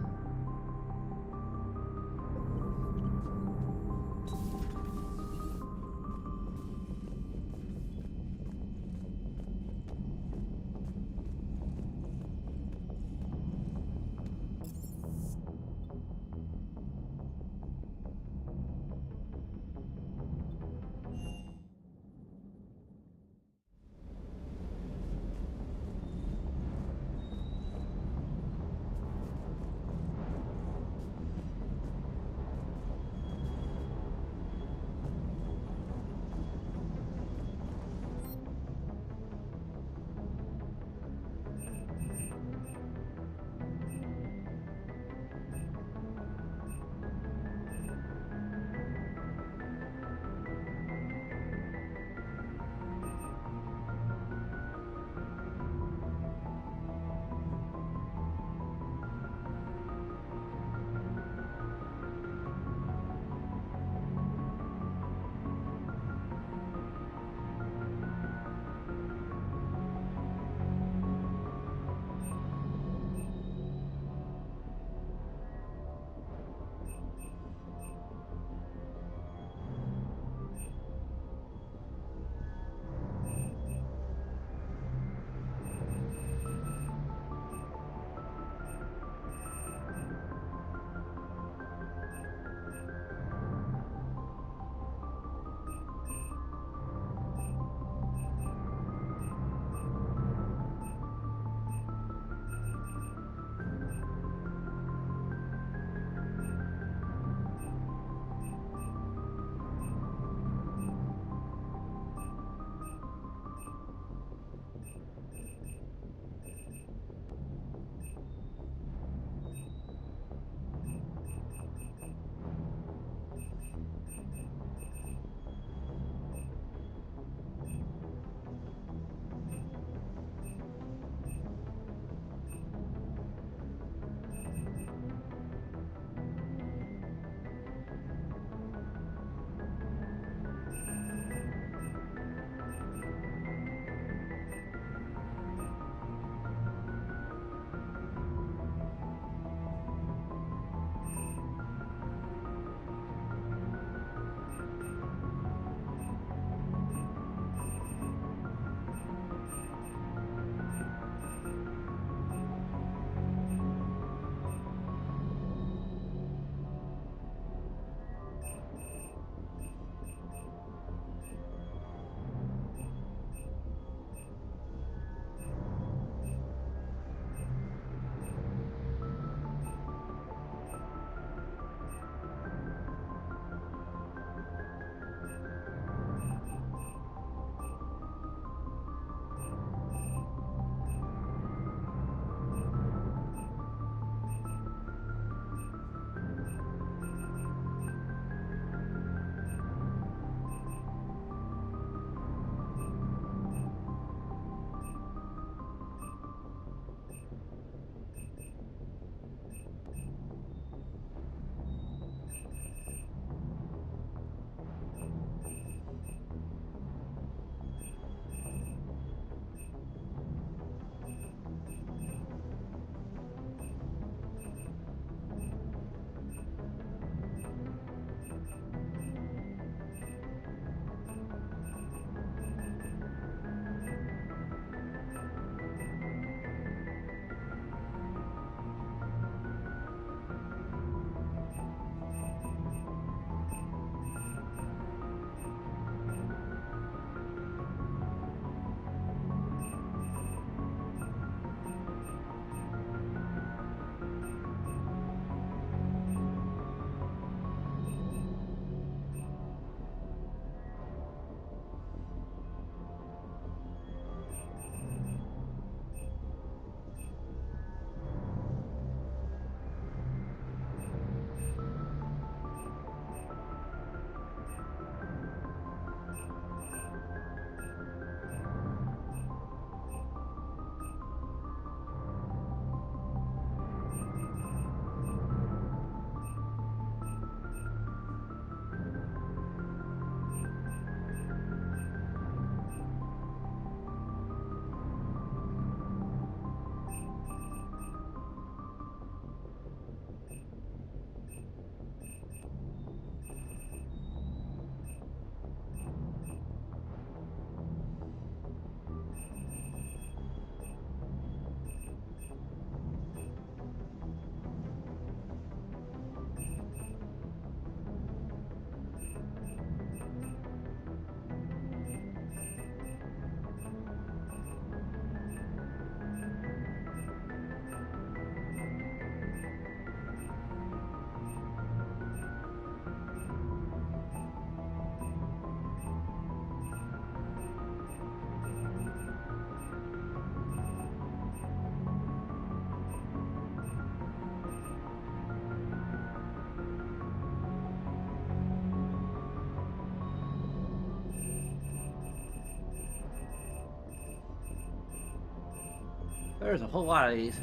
There's a whole lot of these.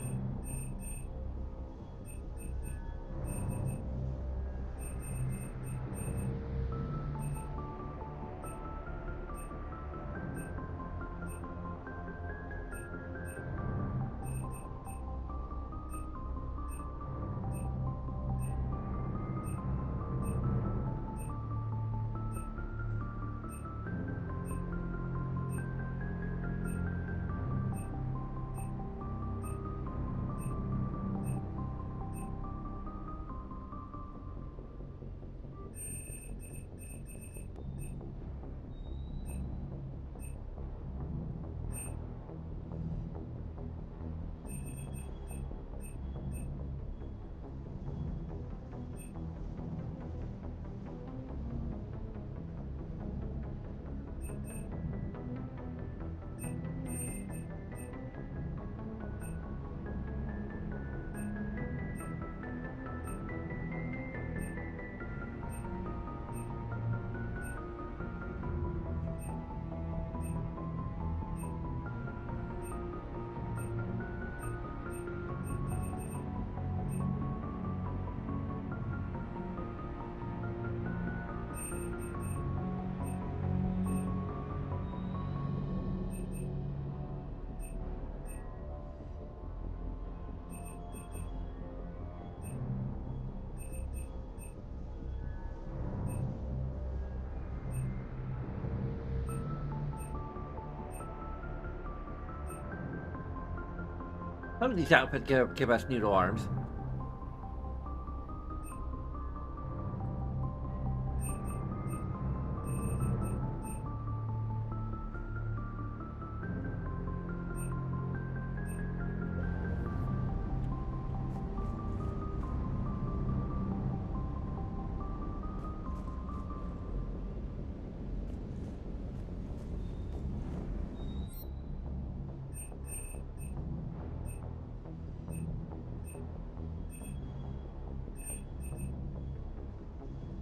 Some of these outfits give us noodle arms.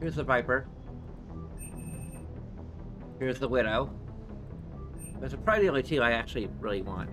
Here's the Viper. Here's the Widow. Those are probably the only two I actually really want.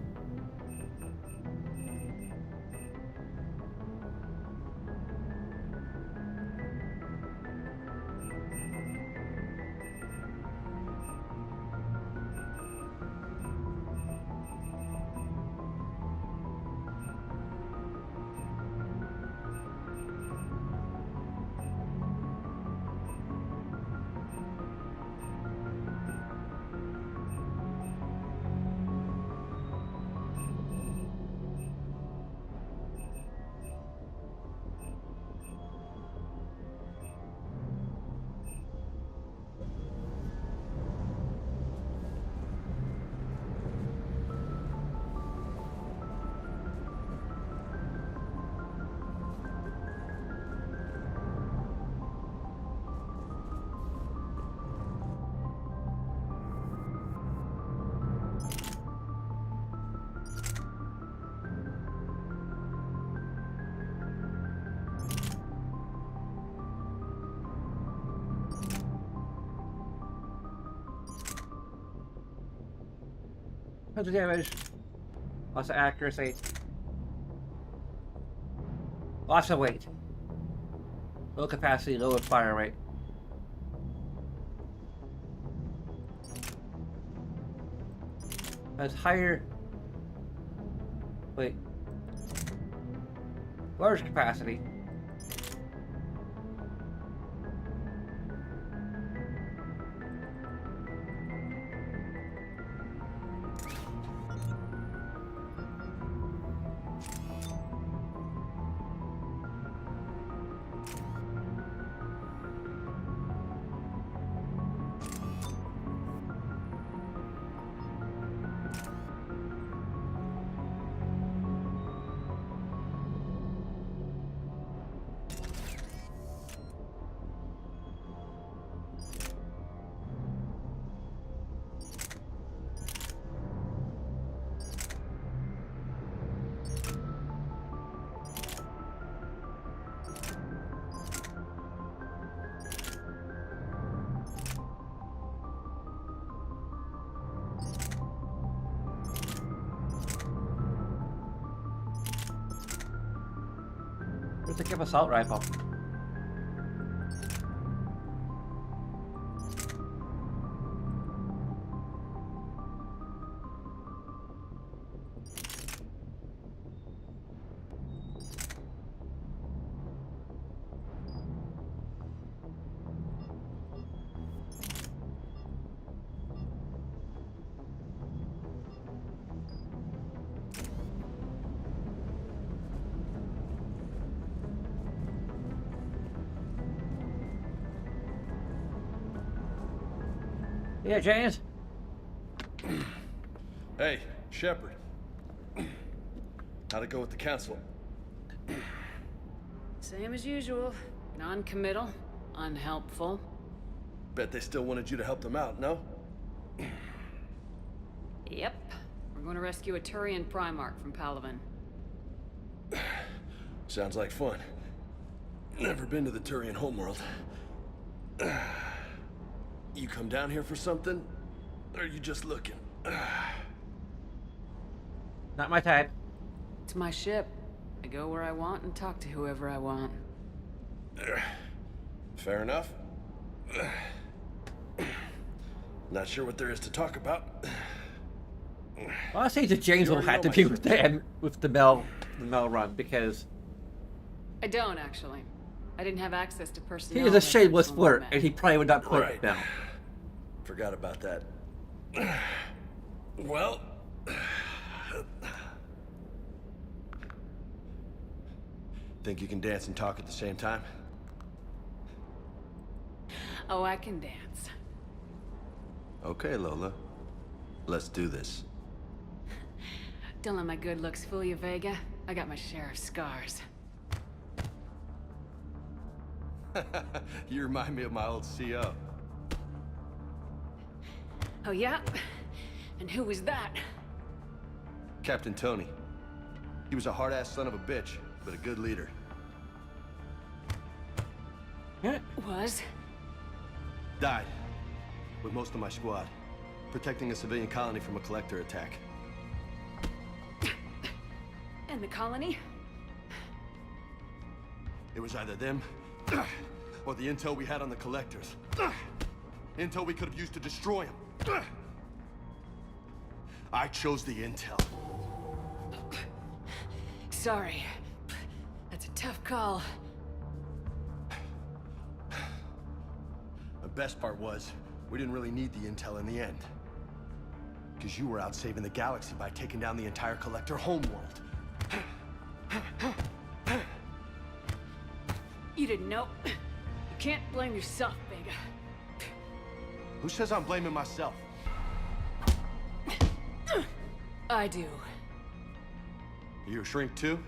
Lots of damage. Lots of accuracy. Lots of weight. Low capacity, low fire rate. Has higher... Wait. Large capacity. Where's the give assault rifle? Yeah, James.
Hey, Shepard. How'd it go with the council?
Same as usual. Non-committal, unhelpful.
Bet they still wanted you to help them out, no?
Yep. We're going to rescue a Turian Primarch from Palaven.
Sounds like fun. Never been to the Turian homeworld. You come down here for something? Or are you just looking?
Not my type.
It's my ship. I go where I want and talk to whoever I want.
Fair enough. Not sure what there is to talk about.
Well, I say that James will have to be with the Mel run because
I don't actually. I didn't have access to personnel.
he is a shameless flirt, and he probably would not flirt
Right.
with Mel.
Forgot about that. Well... Think you can dance and talk at the same time?
Oh, I can dance.
Okay, Lola. Let's do this.
Don't let my good looks fool you, Vega. I got my share of scars.
You remind me of my old CO.
Oh, yeah? And who was that?
Captain Tony. He was a hard-ass son of a bitch, but a good leader.
Was?
Died. With most of my squad. Protecting a civilian colony from a collector attack.
And the colony?
It was either them, or the intel we had on the collectors. Intel we could have used to destroy them. I chose the intel.
Sorry. That's a tough call.
The best part was, we didn't really need the intel in the end. Because you were out saving the galaxy by taking down the entire collector homeworld.
You didn't know. You can't blame yourself, Vega.
Who says I'm blaming myself?
I do.
You a shrink too?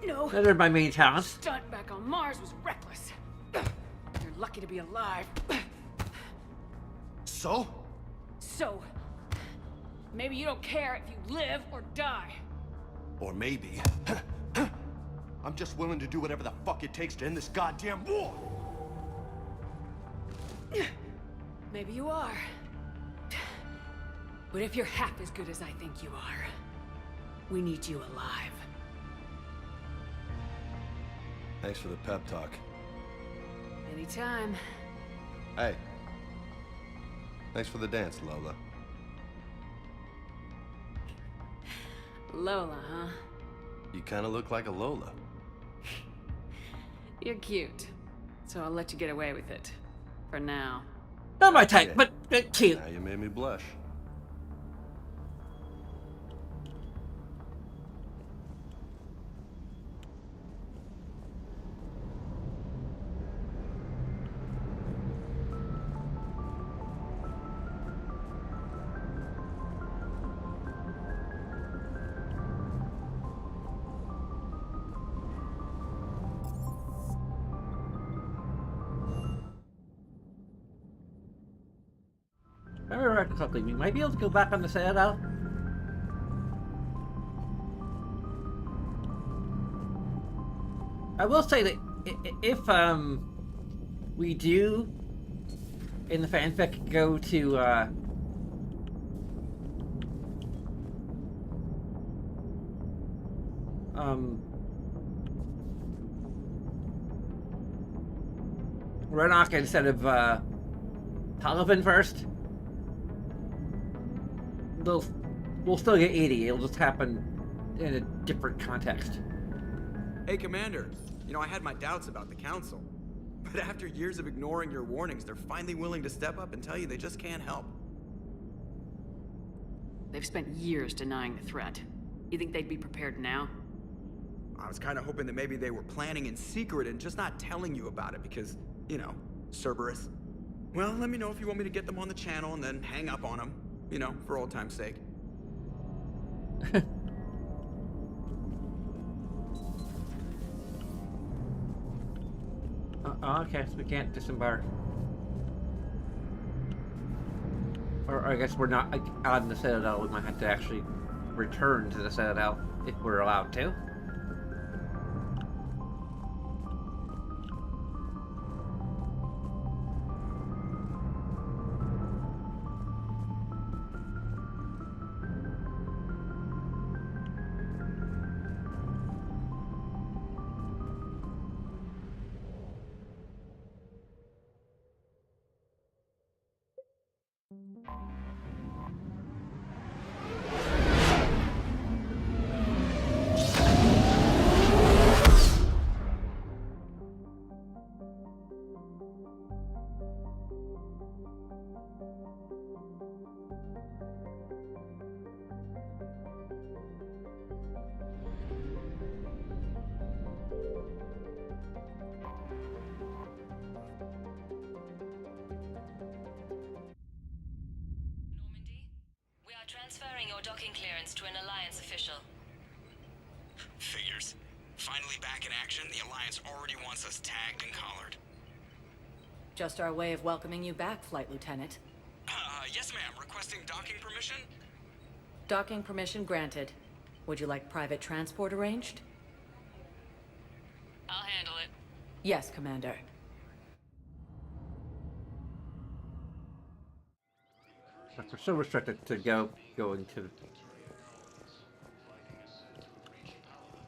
No.
Those are my main talents.
Stunt back on Mars was reckless. You're lucky to be alive.
So?
So, maybe you don't care if you live or die.
Or maybe... I'm just willing to do whatever the fuck it takes to end this goddamn war!
Maybe you are. But if you're half as good as I think you are, we need you alive.
Thanks for the pep talk.
Anytime.
Hey. Thanks for the dance, Lola.
Lola, huh?
You kinda look like a Lola.
You're cute. So I'll let you get away with it. For now.
Not my type, but cute.
Now you made me blush.
Remember correctly, we might be able to go back on the Citadel. I will say that if we do in the fanfic go to Renok instead of Palaven first, we'll still get 80. It'll just happen in a different context.
Hey, Commander. You know, I had my doubts about the Council. But after years of ignoring your warnings, they're finally willing to step up and tell you they just can't help.
They've spent years denying the threat. You think they'd be prepared now?
I was kind of hoping that maybe they were planning in secret and just not telling you about it because, you know, Cerberus. Well, let me know if you want me to get them on the channel and then hang up on them. You know, for old time's sake.
Okay, so we can't disembark. Or I guess we're not out in the Citadel. We might have to actually return to the Citadel if we're allowed to.
Transferring your docking clearance to an Alliance official.
Figures. Finally back in action, the Alliance already wants us tagged and collared.
Just our way of welcoming you back, Flight Lieutenant.
Yes ma'am. Requesting docking permission?
Docking permission granted. Would you like private transport arranged?
I'll handle it.
Yes, Commander.
We're so restricted to going to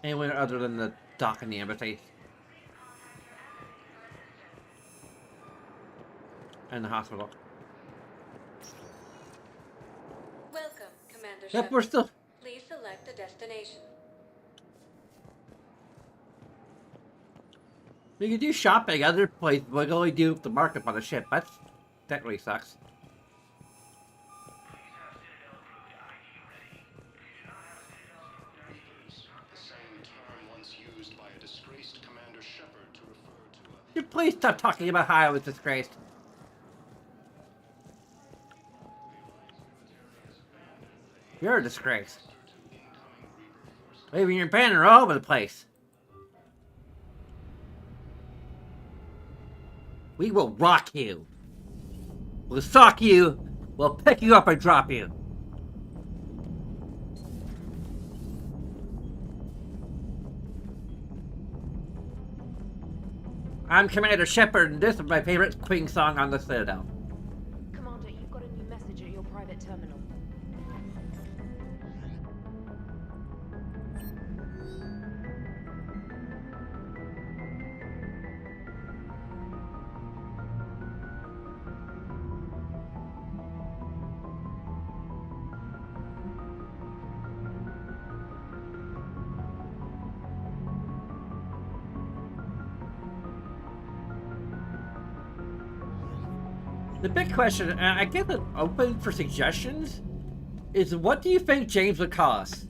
anywhere other than the dock and the embassy and the hospital.
Welcome, Commander
Yep,
Shepard.
we're still.
Please select a destination.
We could do shopping other places, but we can only do the markup on the ship. That really sucks. Please stop talking about how I was disgraced. You're a disgrace. Leaving your banner all over the place. We will rock you. We'll sock you. We'll pick you up and drop you. I'm Commander Shepard, and this is my favorite Queen song on the Citadel.
Commander, you've got a new message at your private terminal.
The big question, and I guess it's open for suggestions, is what do you think James would call us?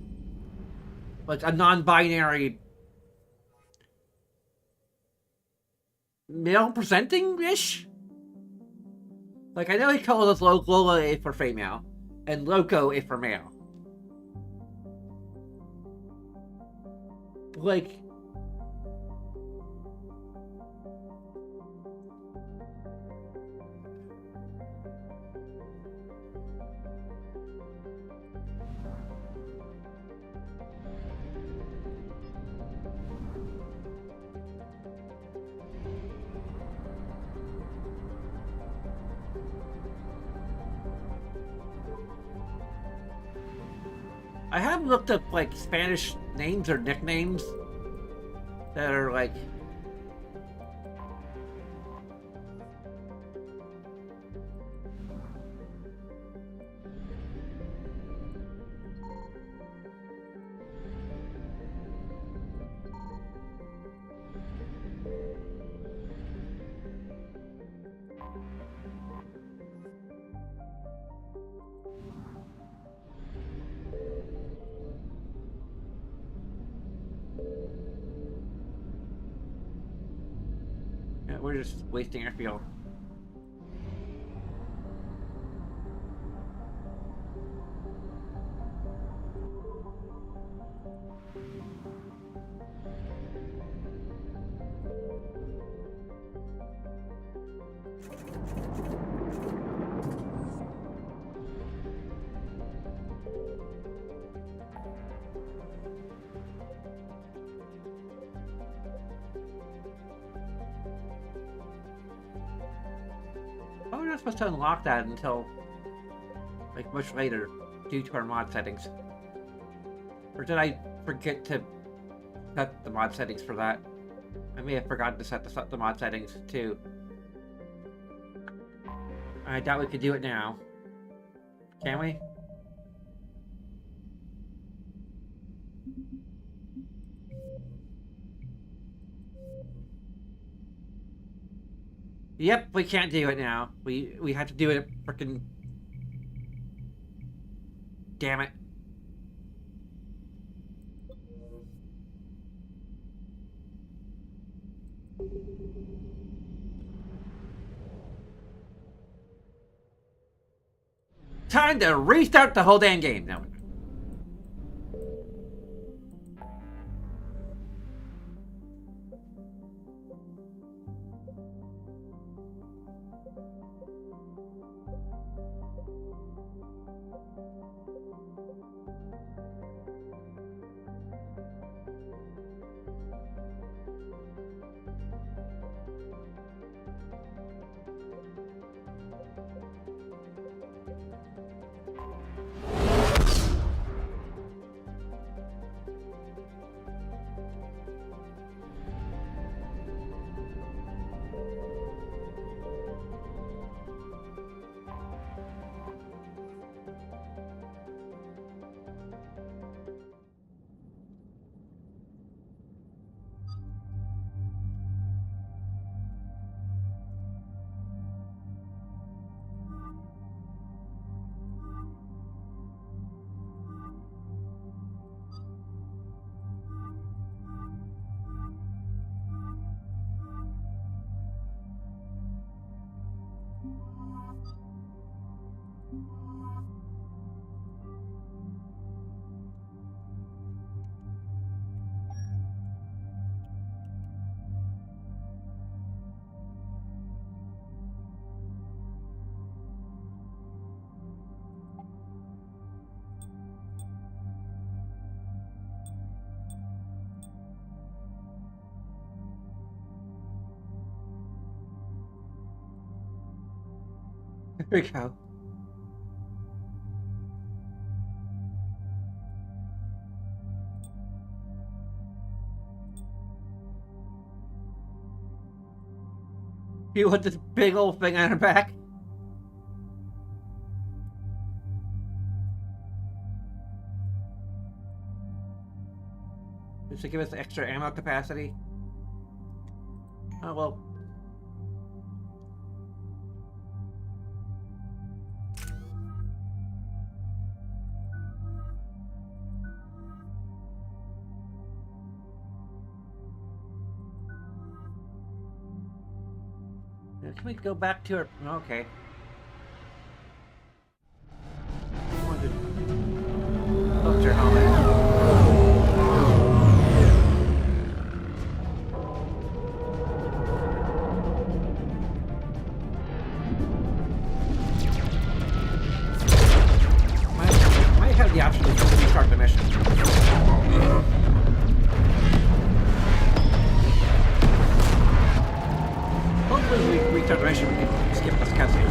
Like a non-binary male presenting-ish? Like, I know he calls us Lola if for female, and Loco if for male. Like, I have looked up like Spanish names or nicknames that are like we're just wasting our fuel. Oh, we're not supposed to unlock that until, like, much later, due to our mod settings. Or did I forget to set the mod settings for that? I may have forgotten to set the mod settings, too. I doubt we could do it now. Can we? Yep, we can't do it now. We have to do it frickin'... Damn it. Time to restart the whole damn game. No. Here we go. You want this big old thing on her back? Does it give us extra ammo capacity? Oh well. Can we go back to our... Okay. Doctor helmet. Might have the option to restart the mission. Hopefully we restart the mission, we can skip this cutscene.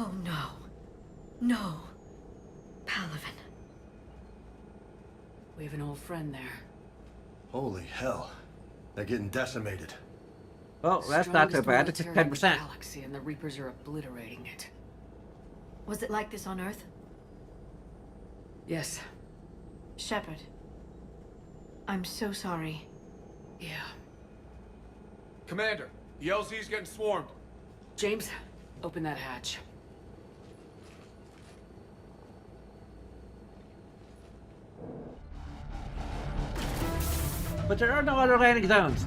Oh no. No. Palaven.
We have an old friend there.
Holy hell. They're getting decimated.
Oh, that's not so
Strongest
bad. It's
military in the
10%.
galaxy, and the Reapers are obliterating it. Was it like this on Earth? Yes. Shepard. I'm so sorry. Yeah.
Commander, the LZ's getting swarmed.
James, open that hatch.
But there are no other landing zones.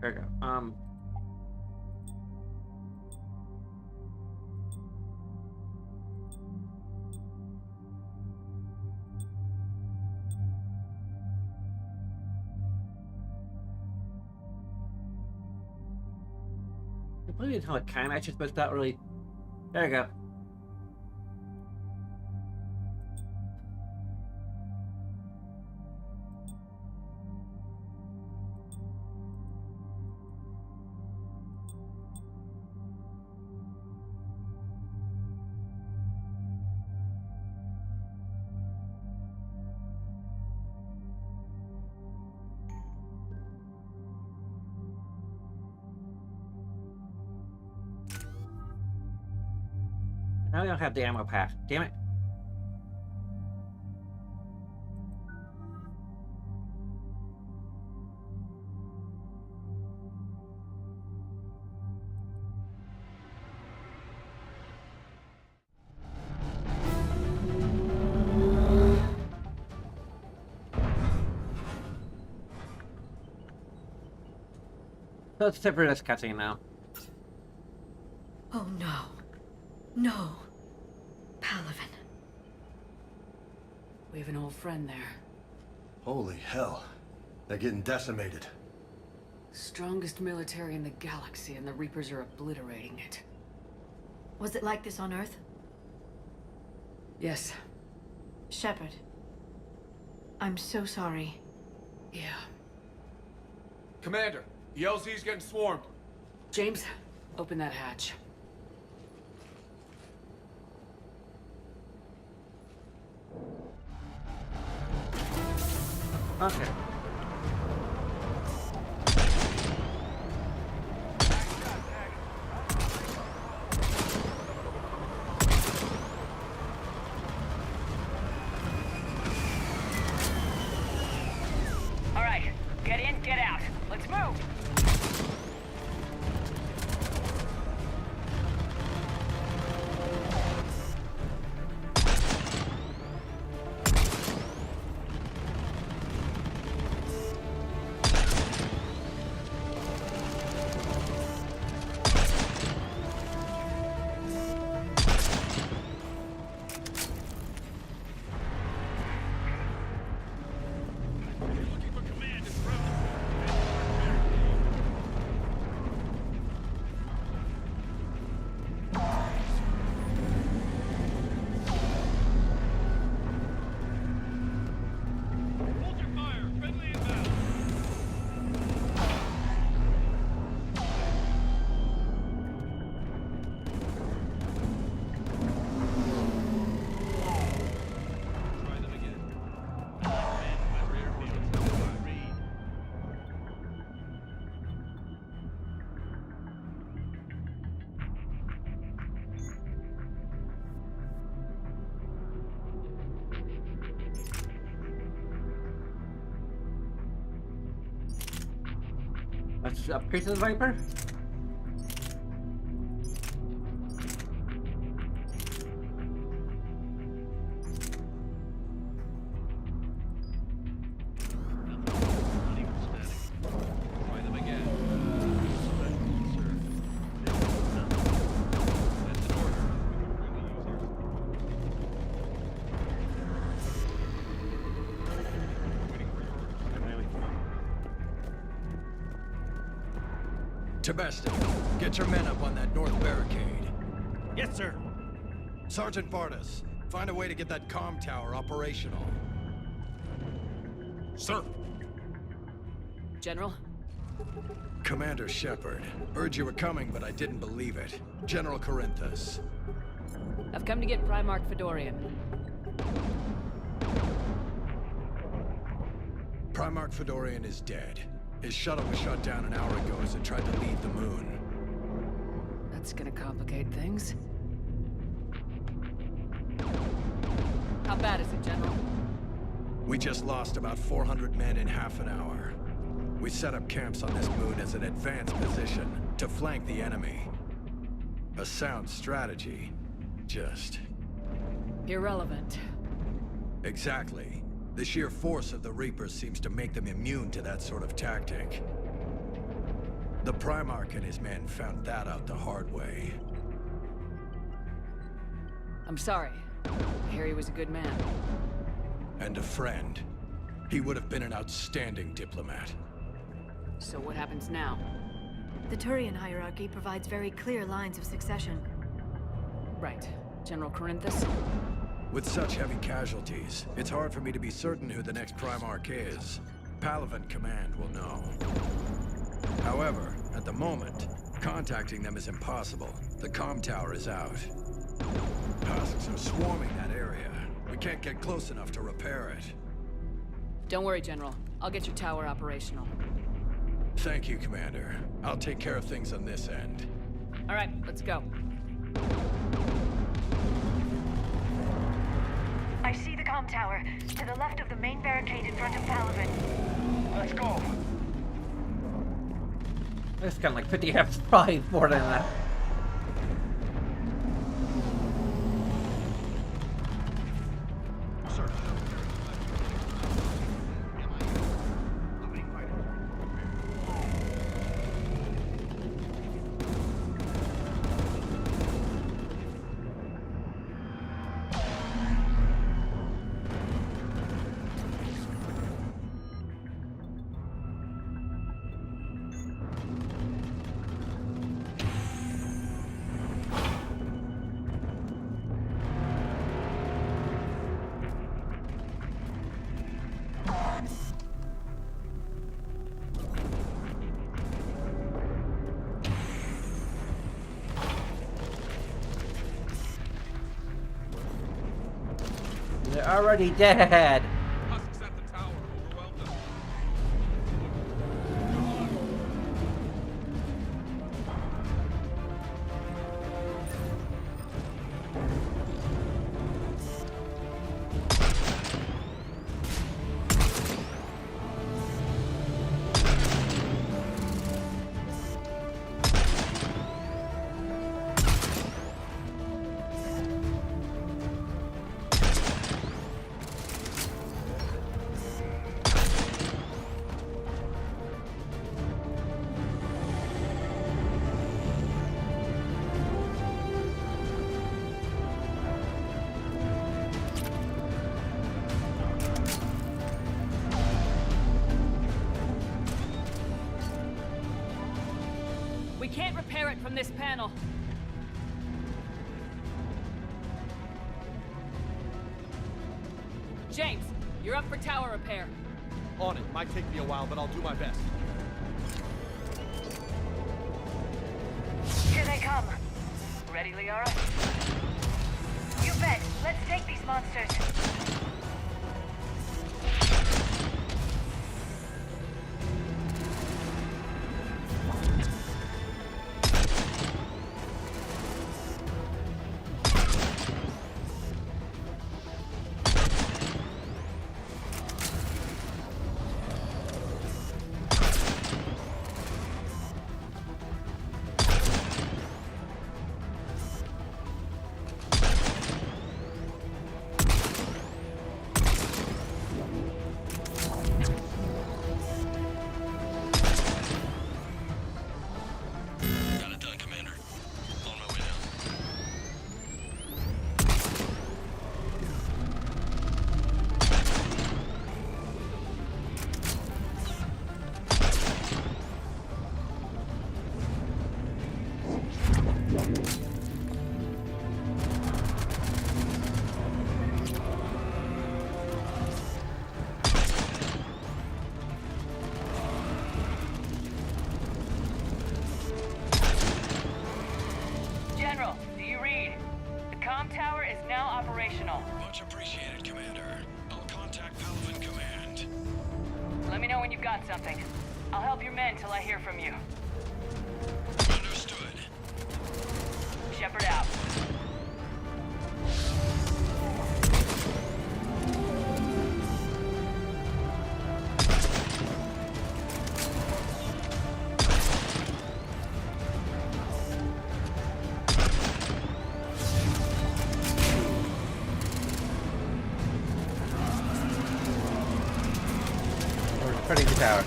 There we go. I believe how it kind of matches, but it's not really. There you go. Now we don't have the ammo pack. Damn it. So let's sit for this cutscene now.
Oh no. No. Palaven. We have an old friend there.
Holy hell. They're getting decimated.
Strongest military in the galaxy, and the Reapers are obliterating it. Was it like this on Earth? Yes. Shepard. I'm so sorry. Yeah.
Commander, the LZ's getting swarmed.
James, open that hatch.
Okay.
All right, get in, get out. Let's move.
Let's upgrade to the Viper.
Tebesta, get your men up on that north barricade.
Yes, sir.
Sergeant Bartas, find a way to get that comm tower operational.
Sir.
General?
Commander Shepard, heard you were coming, but I didn't believe it. General Corinthus.
I've come to get Primarch Fedorian.
Primarch Fedorian is dead. His shuttle was shut down an hour ago as it tried to leave the moon.
That's gonna complicate things. How bad is it, General?
We just lost about 400 men in half an hour. We set up camps on this moon as an advanced position to flank the enemy. A sound strategy. Just...
irrelevant.
Exactly. The sheer force of the Reapers seems to make them immune to that sort of tactic. The Primarch and his men found that out the hard way.
I'm sorry. I hear he was a good man.
And a friend. He would have been an outstanding diplomat.
So what happens now?
The Turian hierarchy provides very clear lines of succession.
Right. General Corinthus?
With such heavy casualties, it's hard for me to be certain who the next Primarch is. Palaven Command will know. However, at the moment, contacting them is impossible. The comm tower is out. Husks are swarming that area. We can't get close enough to repair it.
Don't worry, General. I'll get your tower operational.
Thank you, Commander. I'll take care of things on this end.
All right, let's go.
I see the comm tower, to the left of the main barricade in front of Palaven.
Let's go.
It's kind of like 50 F's, probably more than that. They're already dead.
We can't repair it from this panel. James, you're up for tower repair.
On it. Might take me a while, but I'll do my best.
Here they come. Ready, Liara? You bet. Let's take these monsters.
when you've got something. I'll help your men till I hear from you.
Understood.
Shepard out.
We're defending the tower.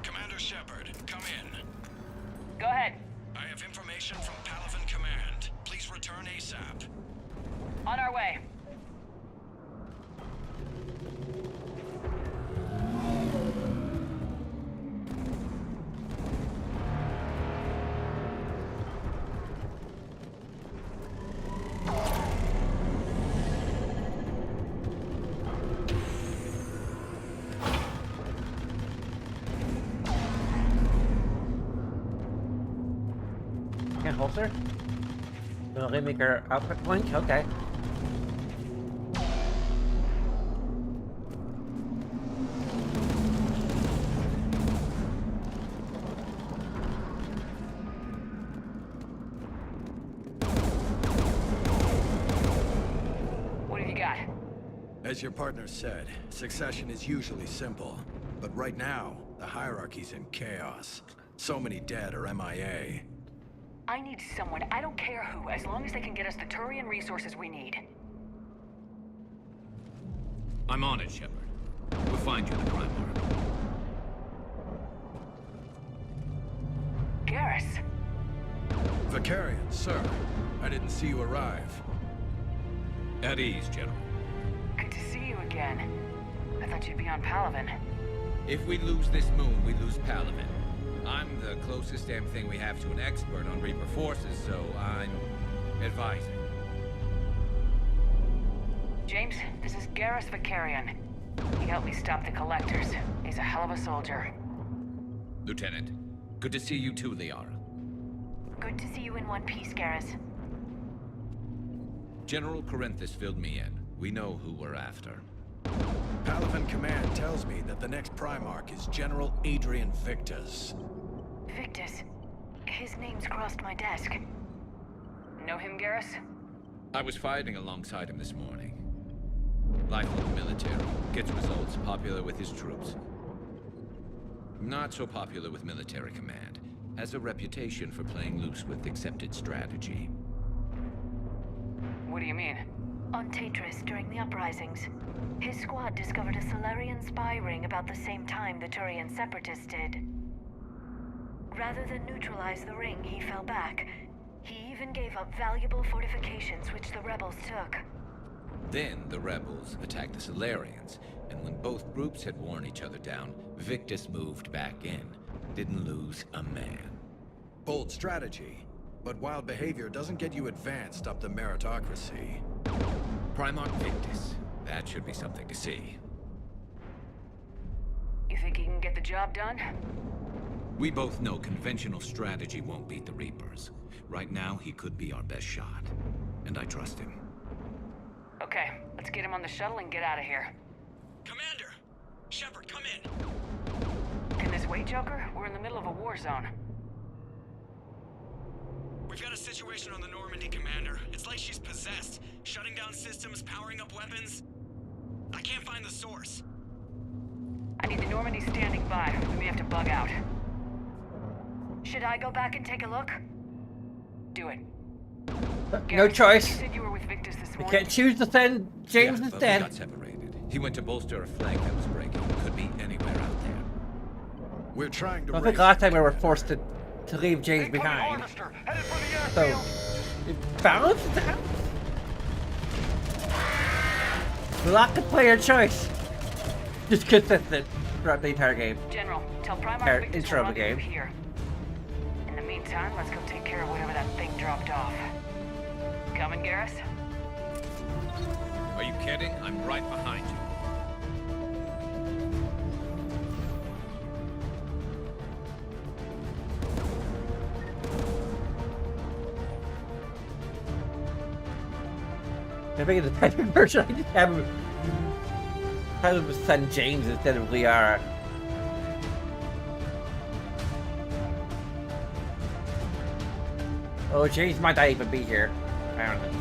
Commander Shepard, come in.
Go ahead.
I have information from Palaven Command. Please return ASAP.
On our way.
Can't holster? Will they make our output blink? Okay.
What have you got?
As your partner said, succession is usually simple. But right now, the hierarchy's in chaos. So many dead or MIA.
I need someone, I don't care who, as long as they can get us the Turian resources we need.
I'm on it, Shepard. We'll find you the Virmire.
Garrus.
Vicarian, sir. I didn't see you arrive.
At ease, General.
Good to see you again. I thought you'd be on Palaven.
If we lose this moon, we lose Palaven. I'm the closest damn thing we have to an expert on Reaper forces, so I'm advising.
James, this is Garrus Vicarian. He helped me stop the Collectors. He's a hell of a soldier.
Lieutenant, good to see you too, Liara.
Good to see you in one piece, Garrus.
General Corinthus filled me in. We know who we're after.
Palaven Command tells me that the next Primarch is General Adrian Victus.
Victus. His name's crossed my desk.
Know him, Garrus?
I was fighting alongside him this morning. Lifelong military, gets results, popular with his troops. Not so popular with military command. Has a reputation for playing loose with accepted strategy.
What do you mean?
On Tatris, during the uprisings, his squad discovered a Solarian spy ring about the same time the Turian Separatists did. Rather than neutralize the ring, he fell back. He even gave up valuable fortifications which the rebels took.
Then the rebels attacked the Solarians, and when both groups had worn each other down, Victus moved back in. Didn't lose a man.
Bold strategy, but wild behavior doesn't get you advanced up the meritocracy.
Primarch Victus. That should be something to see.
You think he can get the job done?
We both know conventional strategy won't beat the Reapers. Right now, he could be our best shot. And I trust him.
Okay, let's get him on the shuttle and get out of here.
Commander! Shepard, come in!
Can this wait, Joker? We're in the middle of a war zone.
We've got a situation on the Normandy, Commander. It's like she's possessed. Shutting down systems, powering up weapons. I can't find the source.
I need the Normandy standing by. We may have to bug out.
Should I go back and take a look?
Do it.
No choice.
You said you were with Victus this
We
morning.
can't choose to send James
yeah,
instead.
But we got separated. He went to bolster a flank that was breaking. Could be anywhere out there.
We're trying to
I think last time we were forced to leave James behind. So, it balanced out. Lock the player choice. Just consistent. throughout the entire game.
General, tell Primarch Victus
intro
we'll
of the
rendezvous
game.
here. In the meantime, let's go take care of whatever that thing dropped off. Coming, Garrus?
Are you kidding? I'm right behind you.
I think in the typing version, I just have his son James instead of Liara. Oh, James might not even be here. I don't know.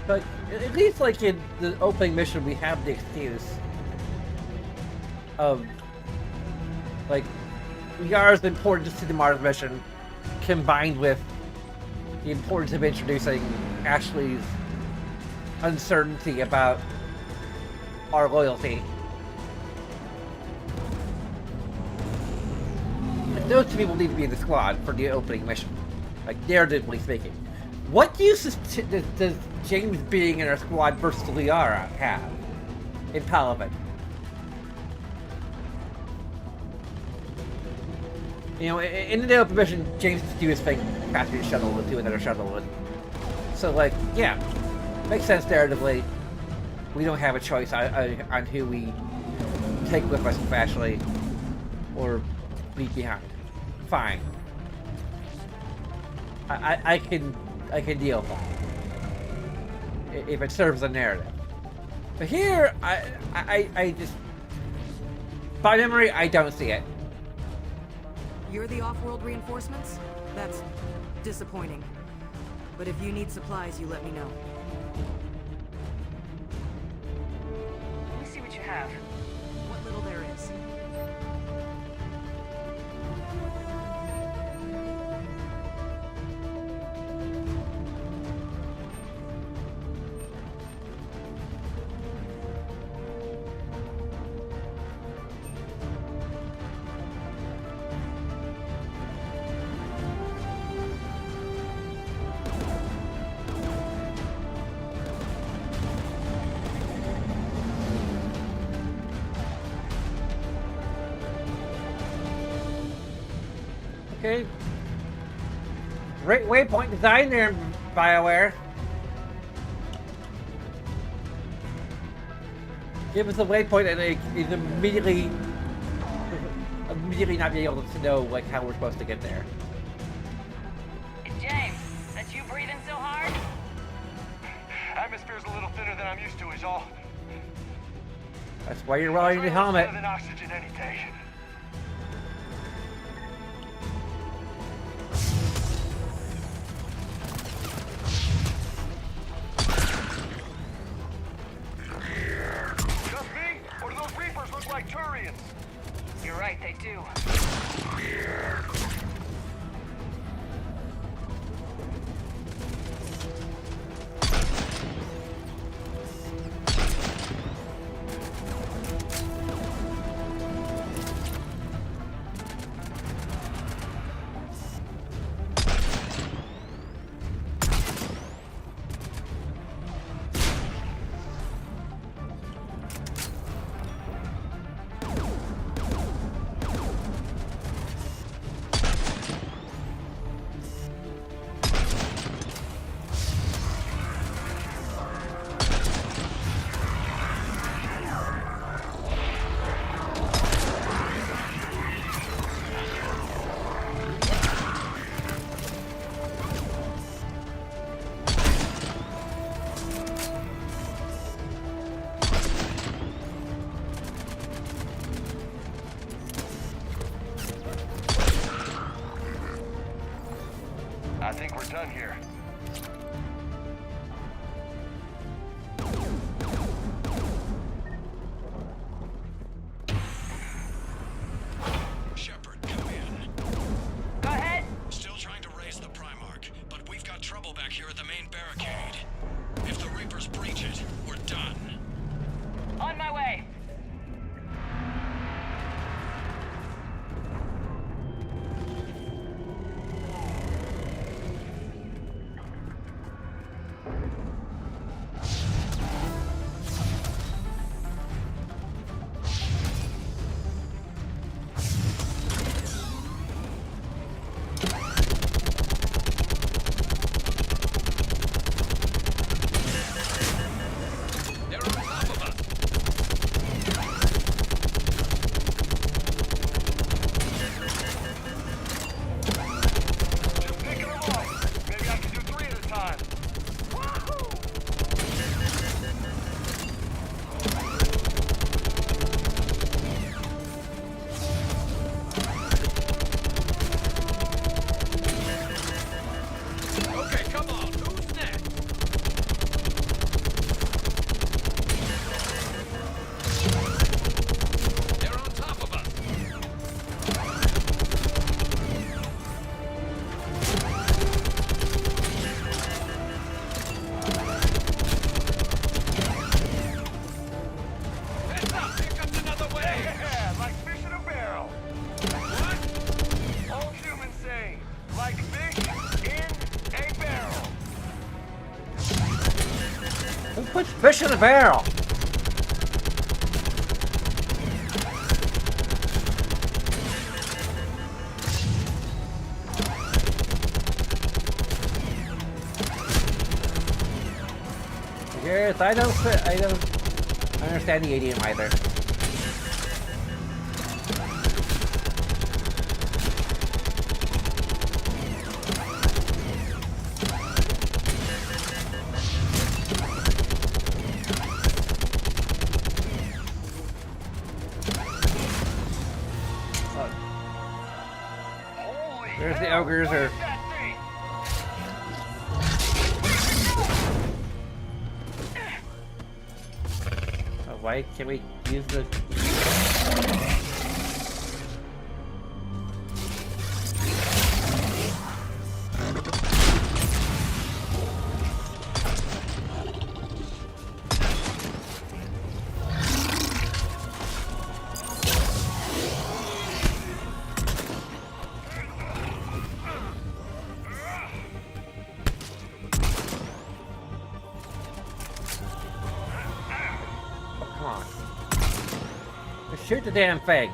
But at least, like, in the opening mission, we have the excuse of, like, Liara's importance to the Mars mission combined with the importance of introducing Ashley's uncertainty about our loyalty. And those two people need to be in the squad for the opening mission, like, narratively speaking. What use does James being in our squad versus Liara have in Palaven? You know, in the open mission, James has to do his thing, pass through the shuttle and do another shuttle. And so, like, yeah, makes sense narratively. We don't have a choice on who we take with us, Ashley, or leave behind. Fine. I can deal with that if it serves the narrative. But here, I just, by memory, I don't see it.
You're the off-world reinforcements? That's disappointing. But if you need supplies, you let me know.
Let me see what you have.
What little there is.
Okay. Great waypoint design there, BioWare. Give us a waypoint and it is immediately not being able to know like how we're supposed to get there.
James, that's you breathing so hard?
Atmosphere's a little thinner than I'm used to, is all.
That's why you're wearing the helmet.
Better than oxygen any day. Just me? Or do those Reapers look like Turians?
You're right, they do.
I think we're done here.
Shepard, come in.
Go ahead.
Still trying to raise the Primarch, but we've got trouble back here at the main barricade. If the Reapers breach it, we're done.
On my way.
Fish in a barrel! Yes, I don't understand the idiom either. There's the ogres or... Oh, why can't we use the... Shoot the damn thing.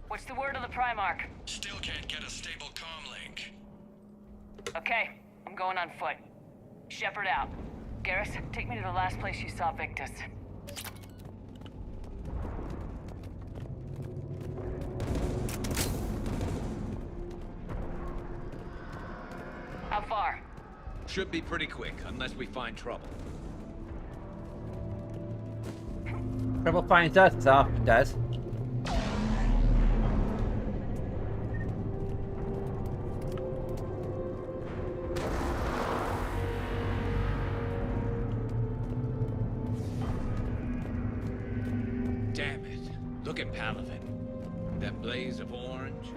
What's the word of the Primarch?
Still can't get a stable comm link.
Okay, I'm going on foot. Shepard out. Garrus, take me to the last place you saw Victus. How far?
Should be pretty quick, unless we find trouble.
Trouble finds us, so it does.
Damn it. Look at Palaven. That blaze of orange.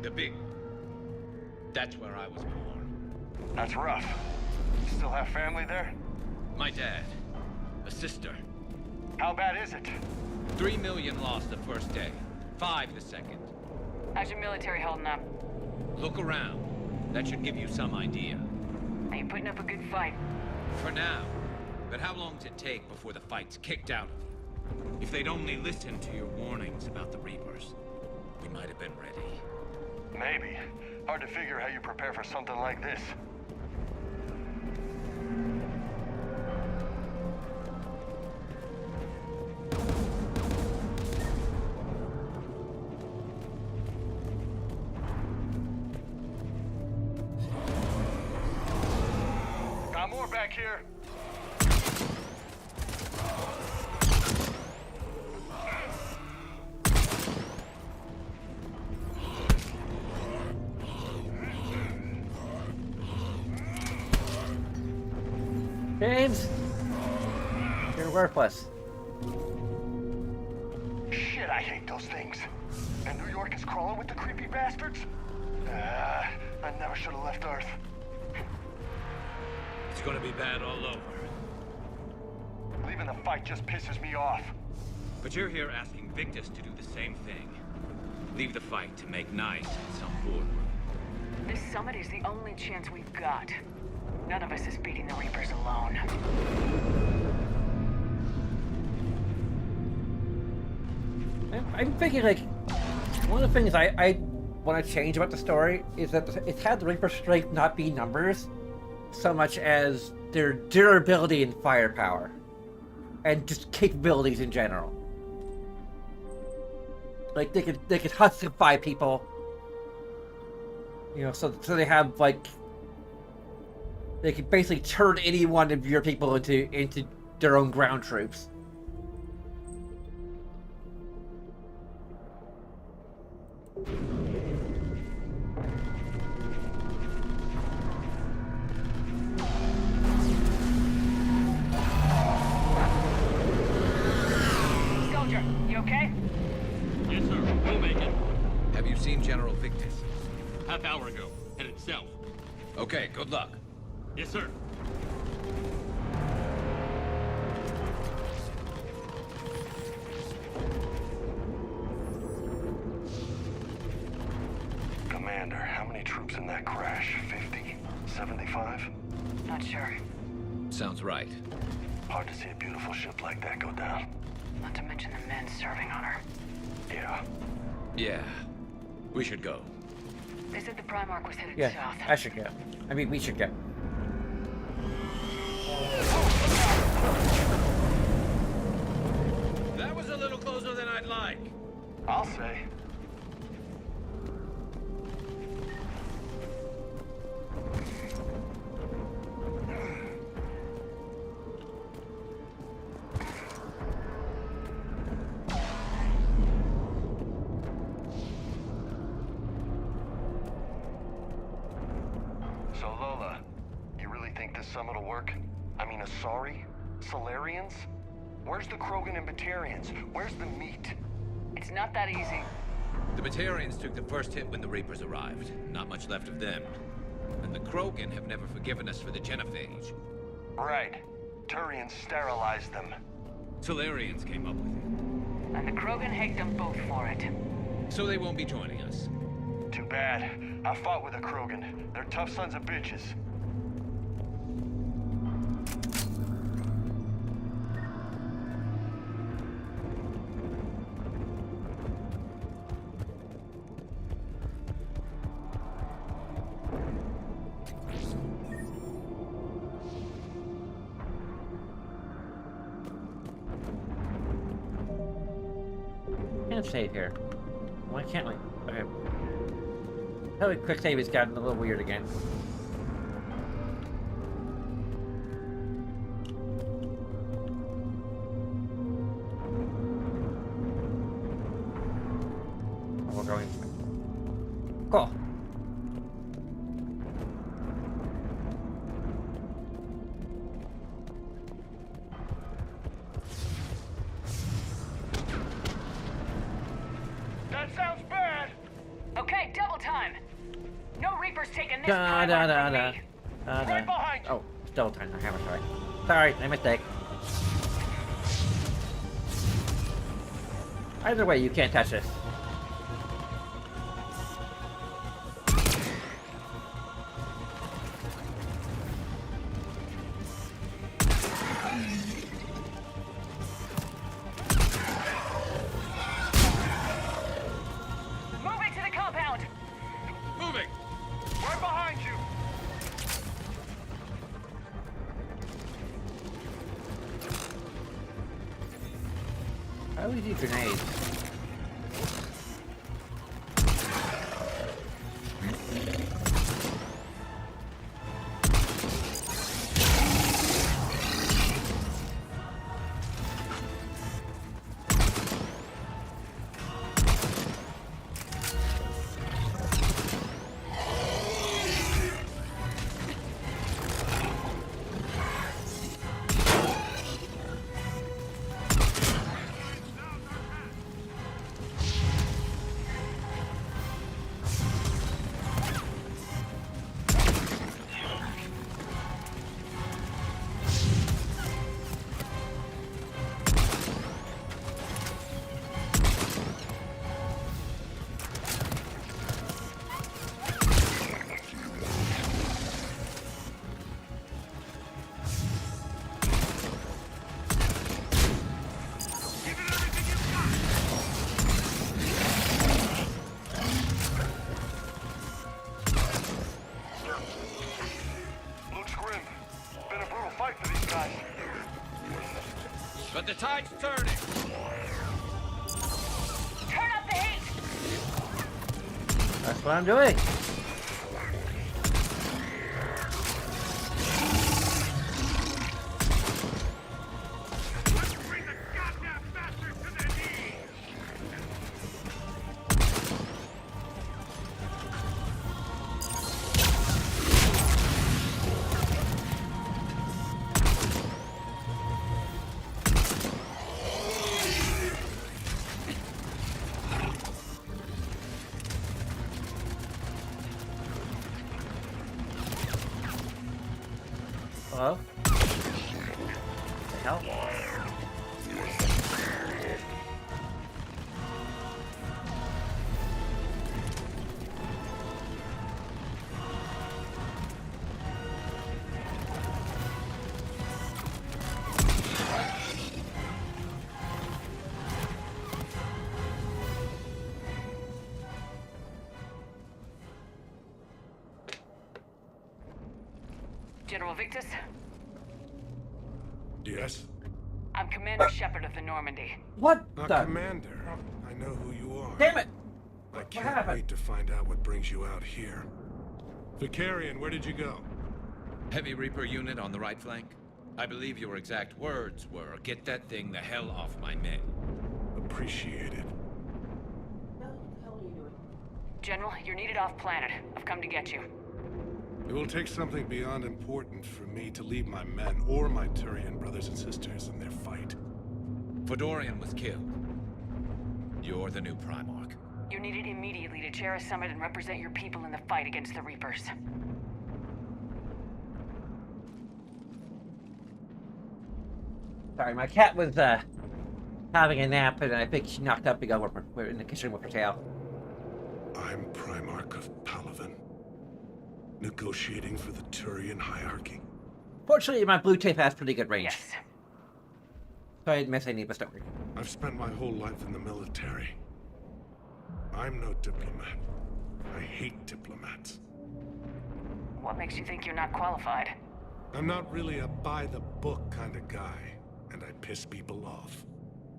The big... That's where I was born.
That's rough. You still have family there?
My dad. A sister.
How bad is it?
3 million lost the first day. 5 the second.
How's your military holding up?
Look around. That should give you some idea.
Are you putting up a good fight?
For now. But how long does it take before the fight's kicked out of you? If they'd only listened to your warnings about the Reapers, we might have been ready.
Maybe. Hard to figure how you prepare for something like this. Got more back here.
James, you're worthless.
Shit, I hate those things. And New York is crawling with the creepy bastards? I never should have left Earth.
It's gonna be bad all over.
Leaving the fight just pisses me off.
But you're here asking Victus to do the same thing. Leave the fight to make nice in some boardroom.
This summit is the only chance we've got. None of us is beating the Reapers alone.
I'm thinking, like, one of the things I want to change about the story is that it's had the Reaper strength not be numbers so much as their durability and firepower. And just capabilities in general. Like, they could huskify people. You know, so they have, like... They could basically turn any one of your people into their own ground troops.
Soldier, you okay?
Yes, sir. We'll make it.
Have you seen General Victus?
Half hour ago. Headed south.
Okay, good luck.
Yes, sir.
Commander, how many troops in that crash? 50? 75?
Not sure.
Sounds right.
Hard to see a beautiful ship like that go down.
Not to mention the men serving on her.
Yeah.
Yeah. We should go.
They said the Primarch was headed
Yeah,
south.
I should go. I mean, we should go.
That was a little closer than I'd like.
I'll say. So Lola, you really think this summit will work? I mean, Asari? Solarians? Where's the Krogan and Batarians? Where's the meat?
It's not that easy.
The Batarians took the first hit when the Reapers arrived. Not much left of them. And the Krogan have never forgiven us for the genophage.
Right. Turians sterilized them.
Solarians came up with it.
And the Krogan hate them both for it.
So they won't be joining us.
Too bad. I fought with a Krogan. They're tough sons of bitches.
Can't save here. Why can't we? Okay. Probably quick save has gotten a little weird again. We're going. Cool.
That sounds bad!
Okay, double time. No Reapers taking this
Da da
Primarch
da
from
da.
me.
Right behind you.
Oh, it's double time. I have a sorry. Sorry, my mistake. Either way, you can't touch this.
Moving to the compound.
Moving!
Right behind you!
How do we do grenades?
Looks grim. Been a brutal fight for these guys.
But the tide's turning.
Turn up the heat.
That's what I'm doing. Hello? Help?
General Victus?
Yes?
I'm Commander Shepard of the Normandy.
What
the? Commander. I know who you are.
Damn it!
I can't wait to find out what brings you out here. Vicarian, where did you go?
Heavy Reaper unit on the right flank. I believe your exact words were, "Get that thing the hell off my men."
Appreciated.
General, you're needed off planet. I've come to get you.
It will take something beyond important for me to leave my men or my Turian brothers and sisters in their fight.
Fedorian was killed. You're the new Primarch.
You're needed immediately to chair a summit and represent your people in the fight against the Reapers.
Sorry, my cat was having a nap, and I think she knocked up because we're in the kitchen with her tail.
I'm Primarch of Palaven, negotiating for the Turian hierarchy.
Fortunately, my blue tape has pretty good range.
Yes.
So I didn't miss any of the story.
I've spent my whole life in the military. I'm no diplomat. I hate diplomats.
What makes you think you're not qualified?
I'm not really a by-the-book kind of guy, and I piss people off.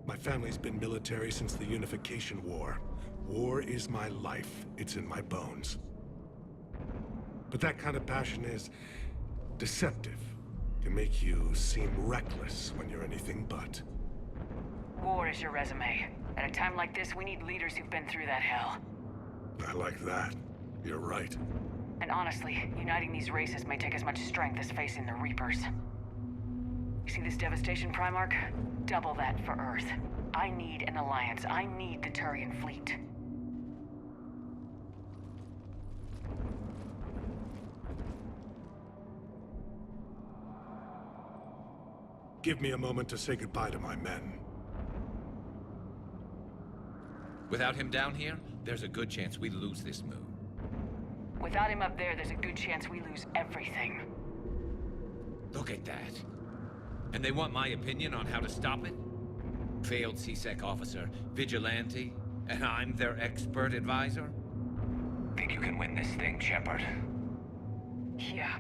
My family's been military since the Unification War. War is my life. It's in my bones. But that kind of passion is deceptive. Can make you seem reckless when you're anything but.
War is your resume. At a time like this, we need leaders who've been through that hell.
I like that. You're right.
And honestly, uniting these races may take as much strength as facing the Reapers. You see this devastation, Primarch? Double that for Earth. I need an alliance. I need the Turian fleet.
Give me a moment to say goodbye to my men.
Without him down here, there's a good chance we lose this move.
Without him up there's a good chance we lose everything.
Look at that. And they want my opinion on how to stop it? Failed CSEC officer, vigilante, and I'm their expert advisor?
Think you can win this thing, Shepard?
Yeah.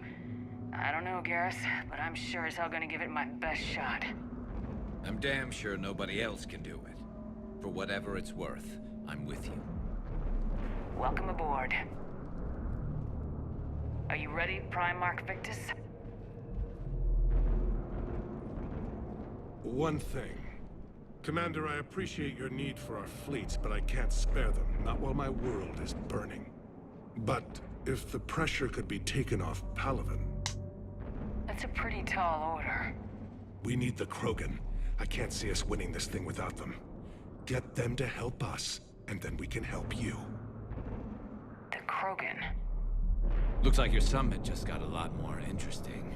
I don't know, Garrus, but I'm sure as hell gonna give it my best shot.
I'm damn sure nobody else can do it. For whatever it's worth, I'm with you.
Welcome aboard. Are you ready, Primarch Victus?
One thing. Commander, I appreciate your need for our fleets, but I can't spare them, not while my world is burning. But if the pressure could be taken off Palaven...
That's a pretty tall order.
We need the Krogan. I can't see us winning this thing without them. Get them to help us, and then we can help you.
The Krogan?
Looks like your summit just got a lot more interesting.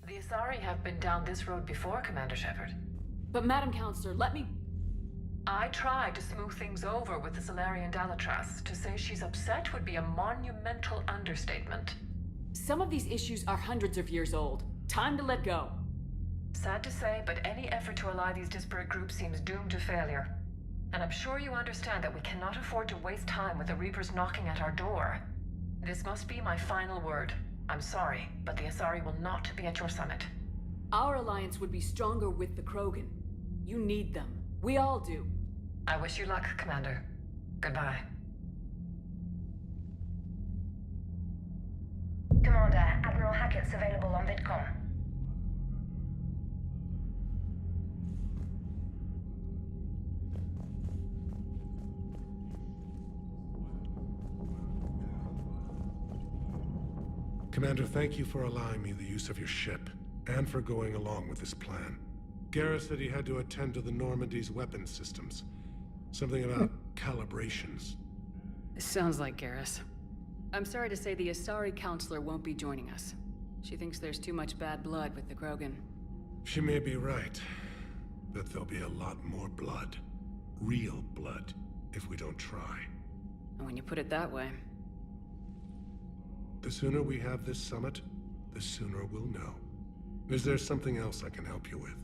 The Asari have been down this road before, Commander Shepard.
But Madam Counselor, let me...
I tried to smooth things over with the Salarian Dalatras. To say she's upset would be a monumental understatement.
Some of these issues are hundreds of years old. Time to let go.
Sad to say, but any effort to ally these disparate groups seems doomed to failure. And I'm sure you understand that we cannot afford to waste time with the Reapers knocking at our door. This must be my final word. I'm sorry, but the Asari will not be at your summit.
Our alliance would be stronger with the Krogan. You need them. We all do.
I wish you luck, Commander. Goodbye.
Commander, Admiral Hackett's available on VidCom.
Commander, thank you for allowing me the use of your ship, and for going along with this plan. Garrus said he had to attend to the Normandy's weapons systems. Something about calibrations.
Sounds like Garrus. I'm sorry to say the Asari Counselor won't be joining us. She thinks there's too much bad blood with the Krogan.
She may be right, but there'll be a lot more blood. Real blood, if we don't try.
And when you put it that way...
The sooner we have this summit, the sooner we'll know. Is there something else I can help you with?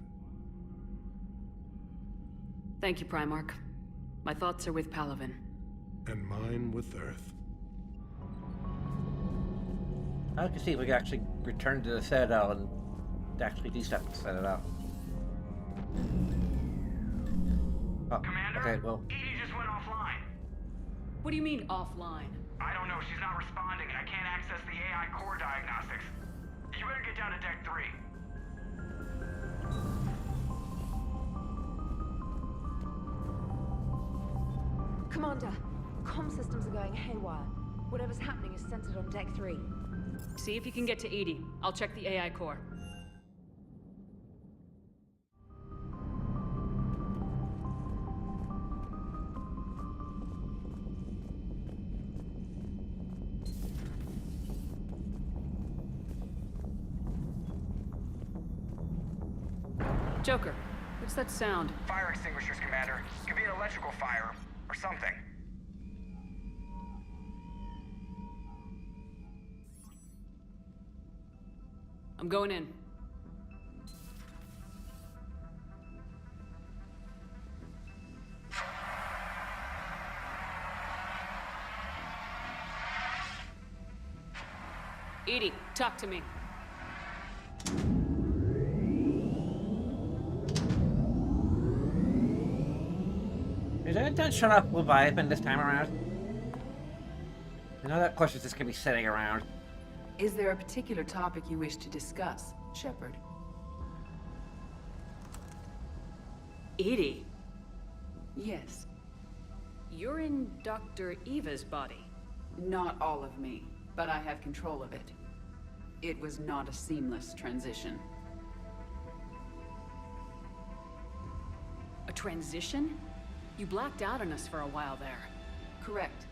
Thank you, Primarch. My thoughts are with Palaven.
And mine with Earth.
I can see if we can actually return to the Citadel and actually do stuff to set it up. Oh,
Commander?
okay, well.
EDI just went offline.
What do you mean, offline?
I don't know, she's not responding, and I can't access the AI core diagnostics. You better get down to Deck 3.
Commander, comm systems are going haywire. Whatever's happening is centered on Deck 3.
See if you can get to EDI. I'll check the AI core. Joker, what's that sound?
Fire extinguishers, Commander. Could be an electrical fire, or something.
I'm going in. EDI, talk to me.
Is it done shut up Leviathan this time around? I know that question's just gonna be sitting around.
Is there a particular topic you wish to discuss, Shepard?
EDI?
Yes.
You're in Dr. Eva's body.
Not all of me, but I have control of it. It was not a seamless transition.
A transition? You blacked out on us for a while there.
Correct.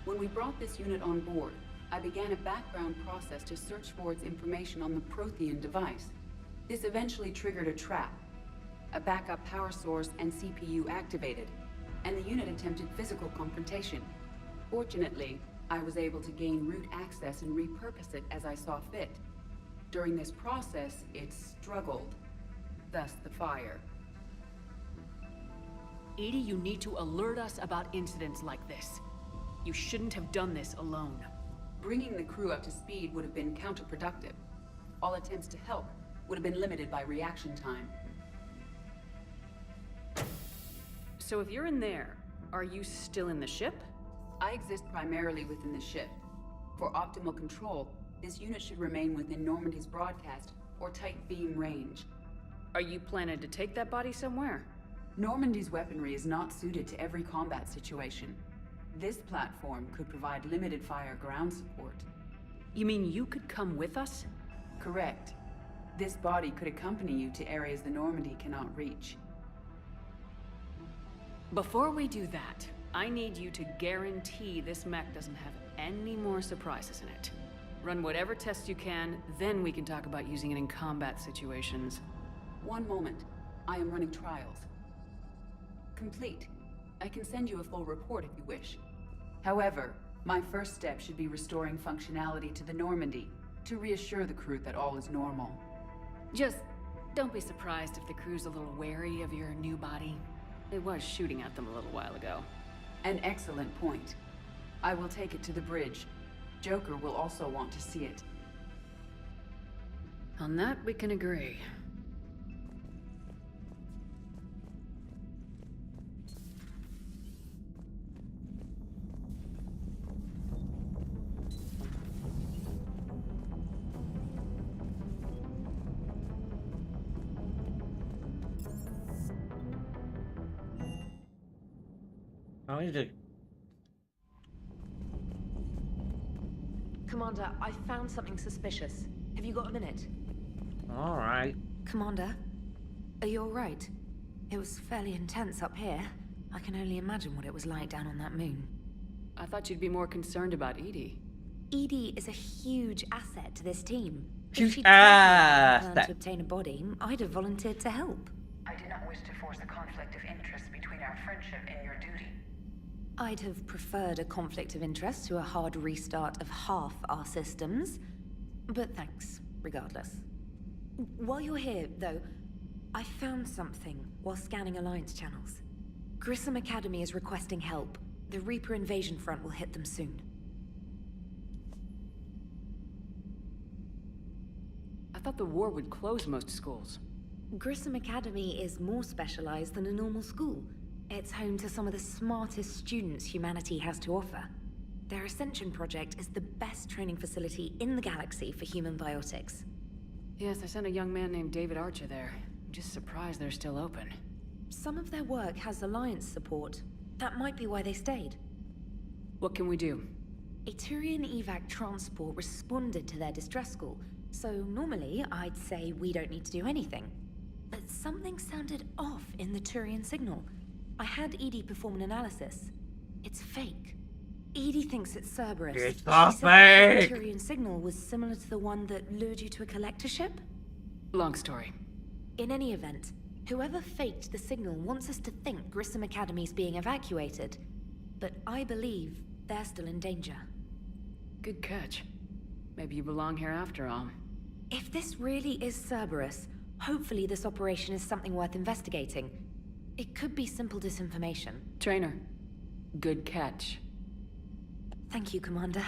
When we brought this unit on board, I began a background process to search for its information on the Prothean device. This eventually triggered a trap. A backup power source and CPU activated, and the unit attempted physical confrontation. Fortunately, I was able to gain root access and repurpose it as I saw fit. During this process, it struggled. Thus the fire.
EDI, you need to alert us about incidents like this. You shouldn't have done this alone.
Bringing the crew up to speed would have been counterproductive. All attempts to help would have been limited by reaction time.
So if you're in there, are you still in the ship?
I exist primarily within the ship. For optimal control, this unit should remain within Normandy's broadcast or tight beam range.
Are you planning to take that body somewhere?
Normandy's weaponry is not suited to every combat situation. This platform could provide limited fire ground support.
You mean you could come with us?
Correct. This body could accompany you to areas the Normandy cannot reach.
Before we do that, I need you to guarantee this mech doesn't have any more surprises in it. Run whatever tests you can, then we can talk about using it in combat situations.
One moment. I am running trials. Complete. I can send you a full report if you wish. However, my first step should be restoring functionality to the Normandy to reassure the crew that all is normal.
Just don't be surprised if the crew's a little wary of your new body. It was shooting at them a little while ago.
An excellent point. I will take it to the bridge. Joker will also want to see it.
On that, we can agree.
I need to.
Commander, I found something suspicious. Have you got a minute?
All right.
Commander, are you all right? It was fairly intense up here. I can only imagine what it was like down on that moon.
I thought you'd be more concerned about EDI.
EDI is a huge asset to this team.
Huge
If she'd
asset.
planned to obtain a body, I'd have volunteered to help.
I did not wish to force a conflict of interest between our friendship and your duty.
I'd have preferred a conflict of interest to a hard restart of half our systems. But thanks, regardless. While you're here, though, I found something while scanning Alliance channels.
Grissom Academy is requesting help. The Reaper invasion front will hit them soon.
I thought the war would close most schools.
Grissom Academy is more specialized than a normal school. It's home to some of the smartest students humanity has to offer. Their Ascension project is the best training facility in the galaxy for human biotics.
Yes, I sent a young man named David Archer there. I'm just surprised they're still open.
Some of their work has Alliance support. That might be why they stayed.
What can we do?
A Turian evac transport responded to their distress call, so normally I'd say we don't need to do anything. But something sounded off in the Turian signal. I had EDI perform an analysis. It's fake. EDI thinks it's Cerberus.
It's
She
not
said
fake!
the Turian signal was similar to the one that lured you to a collector ship?
Long story.
In any event, whoever faked the signal wants us to think Grissom Academy's being evacuated. But I believe they're still in danger.
Good catch. Maybe you belong here after all.
If this really is Cerberus, hopefully this operation is something worth investigating. It could be simple disinformation.
Trainer, good catch.
Thank you, Commander.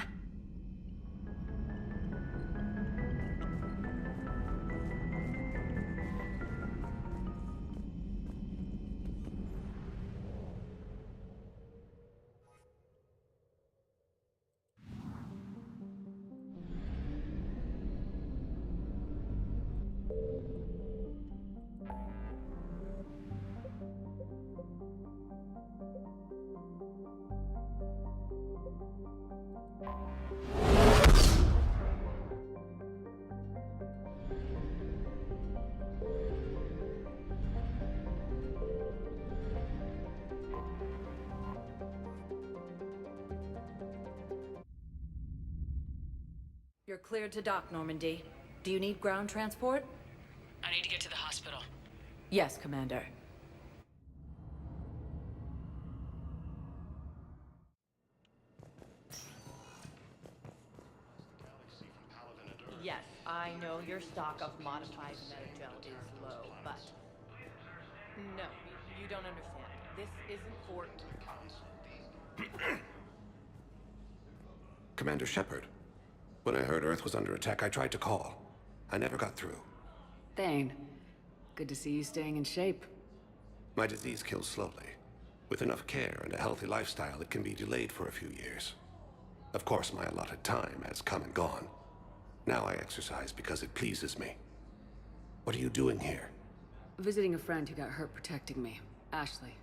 You're cleared to dock, Normandy. Do you need ground transport?
I need to get to the hospital.
Yes, Commander.
Yes, I know your stock of modified metagel is low, but... No, you don't understand. This isn't for...
Commander Shepard. When I heard Earth was under attack, I tried to call. I never got through.
Thane, good to see you staying in shape.
My disease kills slowly. With enough care and a healthy lifestyle, it can be delayed for a few years. Of course, my allotted time has come and gone. Now I exercise because it pleases me. What are you doing here?
Visiting a friend who got hurt protecting me, Ashley.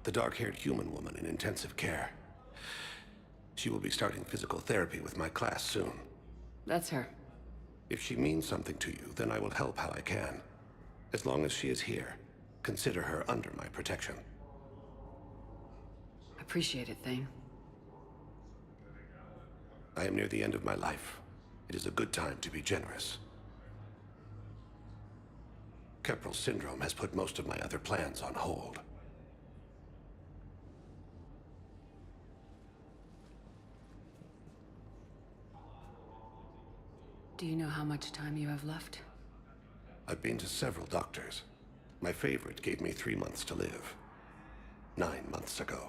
The dark-haired human woman in intensive care. She will be starting physical therapy with my class soon.
That's her.
If she means something to you, then I will help how I can. As long as she is here, consider her under my protection.
Appreciate it, Thane.
I am near the end of my life. It is a good time to be generous. Keprel syndrome has put most of my other plans on hold.
Do you know how much time you have left?
I've been to several doctors. My favorite gave me 3 months to live. 9 months ago.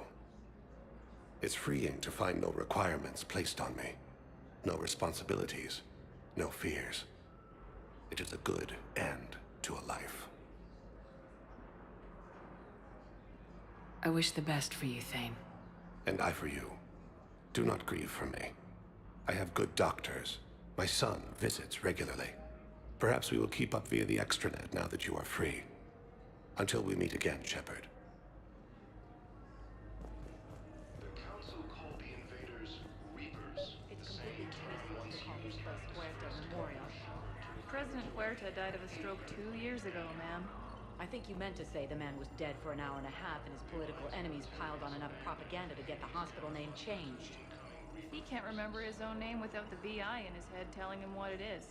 It's freeing to find no requirements placed on me. No responsibilities. No fears. It is a good end to a life.
I wish the best for you, Thane.
And I for you. Do not grieve for me. I have good doctors. My son visits regularly. Perhaps we will keep up via the extranet now that you are free. Until we meet again, Shepard.
The Council called the invaders Reapers.
It's completely tasteful to call this place Huerta Memorial.
President Huerta died of a stroke 2 years ago, ma'am.
I think you meant to say the man was dead for an hour and a half and his political enemies piled on enough propaganda to get the hospital name changed.
He can't remember his own name without the VI in his head telling him what it is.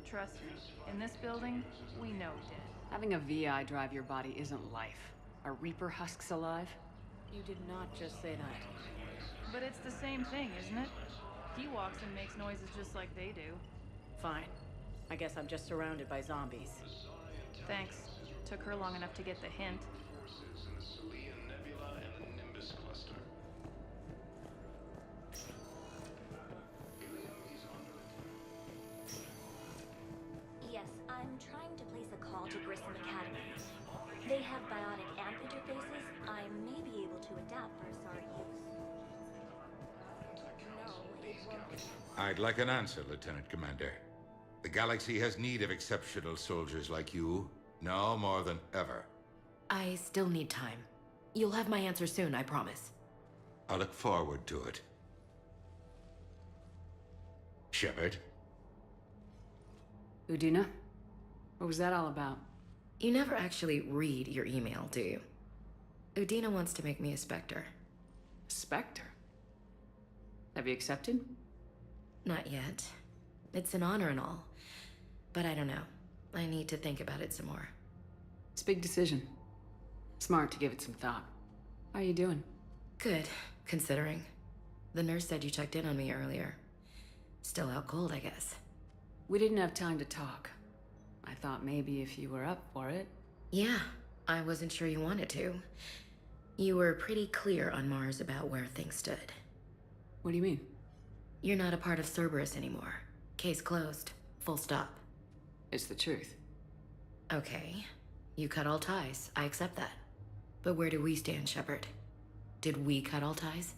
Trust me, in this building, we know dead.
Having a VI drive your body isn't life. Are Reaper husks alive?
You did not just say that.
But it's the same thing, isn't it? He walks and makes noises just like they do.
Fine. I guess I'm just surrounded by zombies.
Thanks. Took her long enough to get the hint.
this cluster.
Yes, I'm trying to place a call to Grissom Academy. They have biotic amp interfaces. I may be able to adapt for SAR use. No, it won't.
I'd like an answer, Lieutenant Commander. The galaxy has need of exceptional soldiers like you, now more than ever.
I still need time. You'll have my answer soon, I promise.
I look forward to it. Shepard?
Udina? What was that all about?
You never actually read your email, do you? Udina wants to make me a Spectre.
Spectre? Have you accepted?
Not yet. It's an honor and all. But I don't know. I need to think about it some more.
It's a big decision. Smart to give it some thought. How are you doing?
Good, considering. The nurse said you checked in on me earlier. Still out cold, I guess.
We didn't have time to talk. I thought maybe if you were up for it.
Yeah, I wasn't sure you wanted to. You were pretty clear on Mars about where things stood.
What do you mean?
You're not a part of Cerberus anymore. Case closed. Full stop.
It's the truth.
Okay. You cut all ties. I accept that. But where do we stand, Shepard? Did we cut all ties?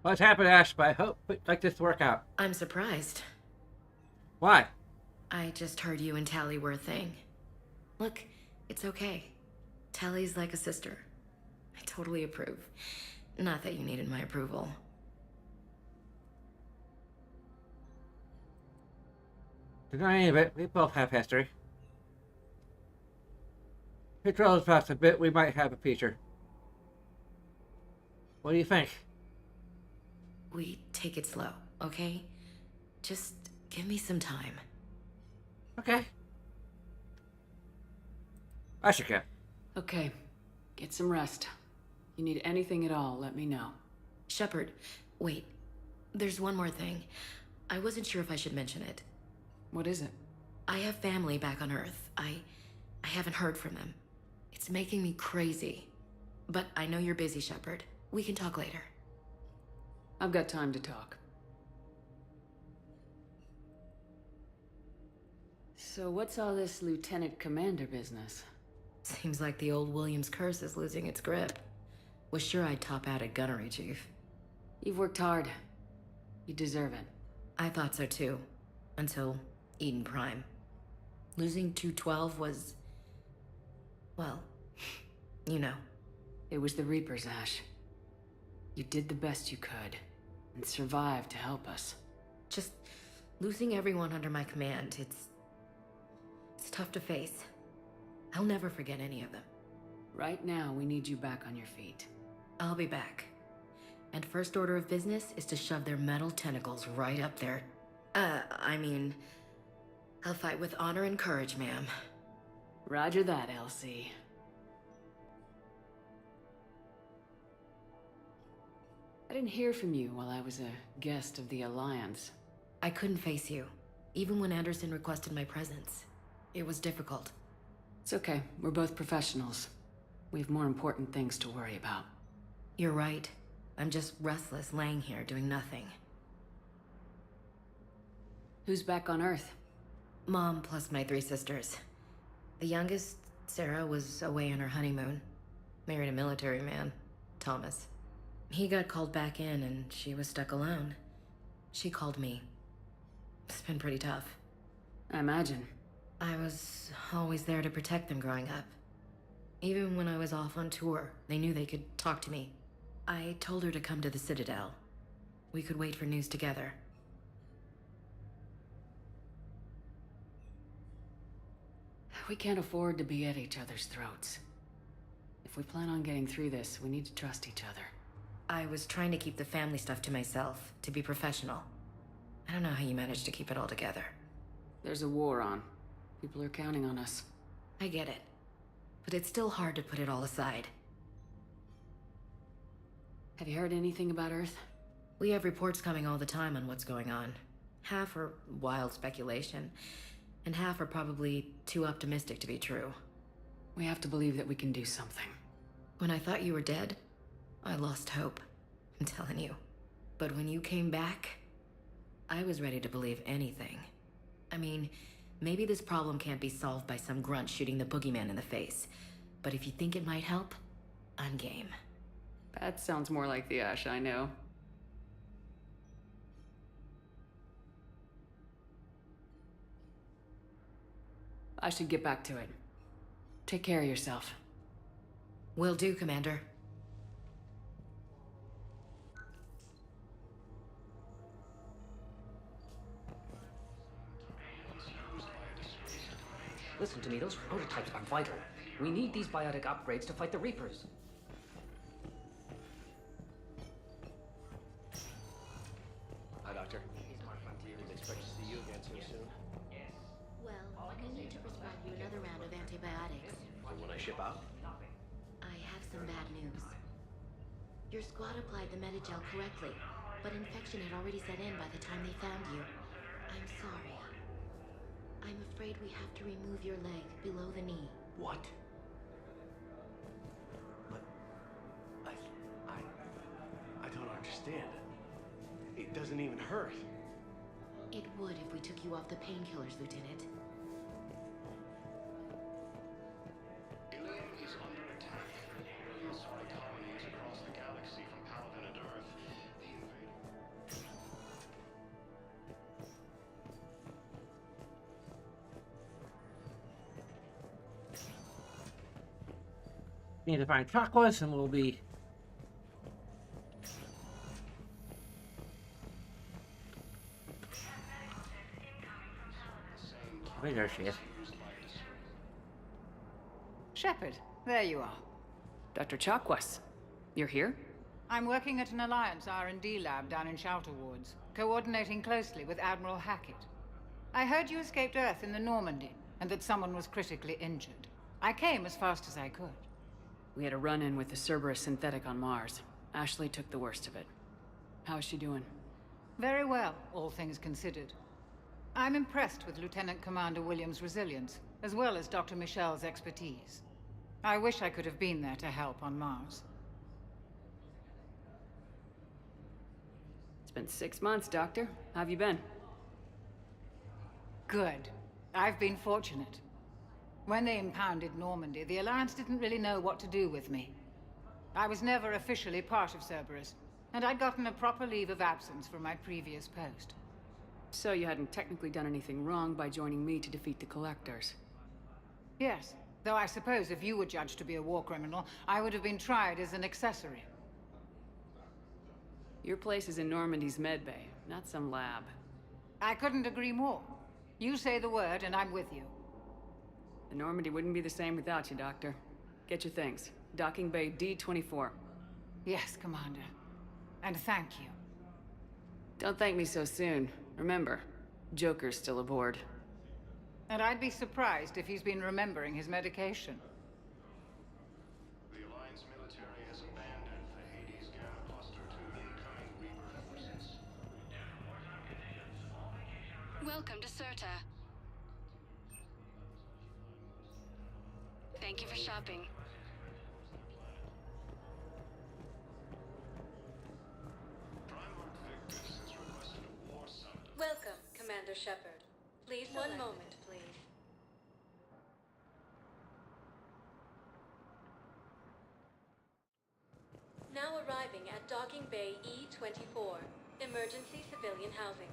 What's happened, Ash? But I hope we'd like this to work out.
I'm surprised.
Why?
I just heard you and Tally were a thing. Look, it's okay. Tally's like a sister. I totally approve. Not that you needed my approval.
Deny any of it. We both have history. If it rolls past a bit, we might have a feature. What do you think?
We take it slow, okay? Just give me some time.
Okay. Ashika.
Okay. Get some rest. If you need anything at all, let me know.
Shepard, wait. There's one more thing. I wasn't sure if I should mention it.
What is it?
I have family back on Earth. I haven't heard from them. It's making me crazy. But I know you're busy, Shepard. We can talk later.
I've got time to talk. So what's all this Lieutenant Commander business?
Seems like the old Williams curse is losing its grip. Was sure I'd top out at gunnery, Chief.
You've worked hard. You deserve it.
I thought so too. Until Eden Prime. Losing 212 was... well, you know.
It was the Reapers, Ash. You did the best you could, and survived to help us.
Just losing everyone under my command, it's tough to face. I'll never forget any of them.
Right now, we need you back on your feet.
I'll be back. And first order of business is to shove their metal tentacles right up there. I'll fight with honor and courage, ma'am.
Roger that, Elsie. I didn't hear from you while I was a guest of the Alliance.
I couldn't face you, even when Anderson requested my presence. It was difficult.
It's okay. We're both professionals. We have more important things to worry about.
You're right. I'm just restless, laying here, doing nothing.
Who's back on Earth?
Mom plus my 3 sisters. The youngest, Sarah, was away on her honeymoon. Married a military man, Thomas. He got called back in and she was stuck alone. She called me. It's been pretty tough.
I imagine.
I was always there to protect them growing up. Even when I was off on tour, they knew they could talk to me. I told her to come to the Citadel. We could wait for news together.
We can't afford to be at each other's throats. If we plan on getting through this, we need to trust each other.
I was trying to keep the family stuff to myself, to be professional. I don't know how you managed to keep it all together.
There's a war on. People are counting on us.
I get it. But it's still hard to put it all aside.
Have you heard anything about Earth?
We have reports coming all the time on what's going on. Half are wild speculation, and half are probably too optimistic to be true.
We have to believe that we can do something.
When I thought you were dead, I lost hope. I'm telling you. But when you came back, I was ready to believe anything. I mean, maybe this problem can't be solved by some grunt shooting the boogeyman in the face. But if you think it might help, I'm game.
That sounds more like the Ash I know. I should get back to it. Take care of yourself.
Will do, Commander.
Listen to me, those prototypes are vital. We need these biotic upgrades to fight the Reapers.
Hi, Doctor. Didn't expect to see you again so soon.
Well, we need to prescribe you another round of antibiotics.
For when I ship out?
I have some bad news. Your squad applied the Medigel correctly, but infection had already set in by the time they found you. I'm sorry. I'm afraid we have to remove your leg below the knee.
What? But I don't understand. It doesn't even hurt.
It would if we took you off the painkillers, Lieutenant.
Ilium is under attack. Million spy colonies across the galaxy from Paladin and Earth. The invader.
Need to find chocolates and we'll be... Wait, there she is.
Shepard, there you are.
Dr. Chakwas, you're here?
I'm working at an Alliance R&D lab down in Shelter Wards, coordinating closely with Admiral Hackett. I heard you escaped Earth in the Normandy, and that someone was critically injured. I came as fast as I could.
We had a run-in with the Cerberus synthetic on Mars. Ashley took the worst of it. How is she doing?
Very well, all things considered. I'm impressed with Lieutenant Commander Williams' resilience, as well as Dr. Michel's expertise. I wish I could have been there to help on Mars.
It's been 6 months, Doctor. How have you been?
Good. I've been fortunate. When they impounded Normandy, the Alliance didn't really know what to do with me. I was never officially part of Cerberus, and I'd gotten a proper leave of absence from my previous post.
So you hadn't technically done anything wrong by joining me to defeat the Collectors?
Yes, though I suppose if you were judged to be a war criminal, I would have been tried as an accessory.
Your place is in Normandy's medbay, not some lab.
I couldn't agree more. You say the word, and I'm with you.
The Normandy wouldn't be the same without you, Doctor. Get your things. Docking Bay D-24.
Yes, Commander. And thank you.
Don't thank me so soon. Remember, Joker's still aboard.
And I'd be surprised if he's been remembering his medication.
The Alliance military has abandoned the Hades Gamma cluster to incoming Reaper forces.
Welcome to Serta. Thank you for shopping.
Welcome, Commander Shepard. Please, one moment, please. Now arriving at Docking Bay E-24, emergency civilian housing.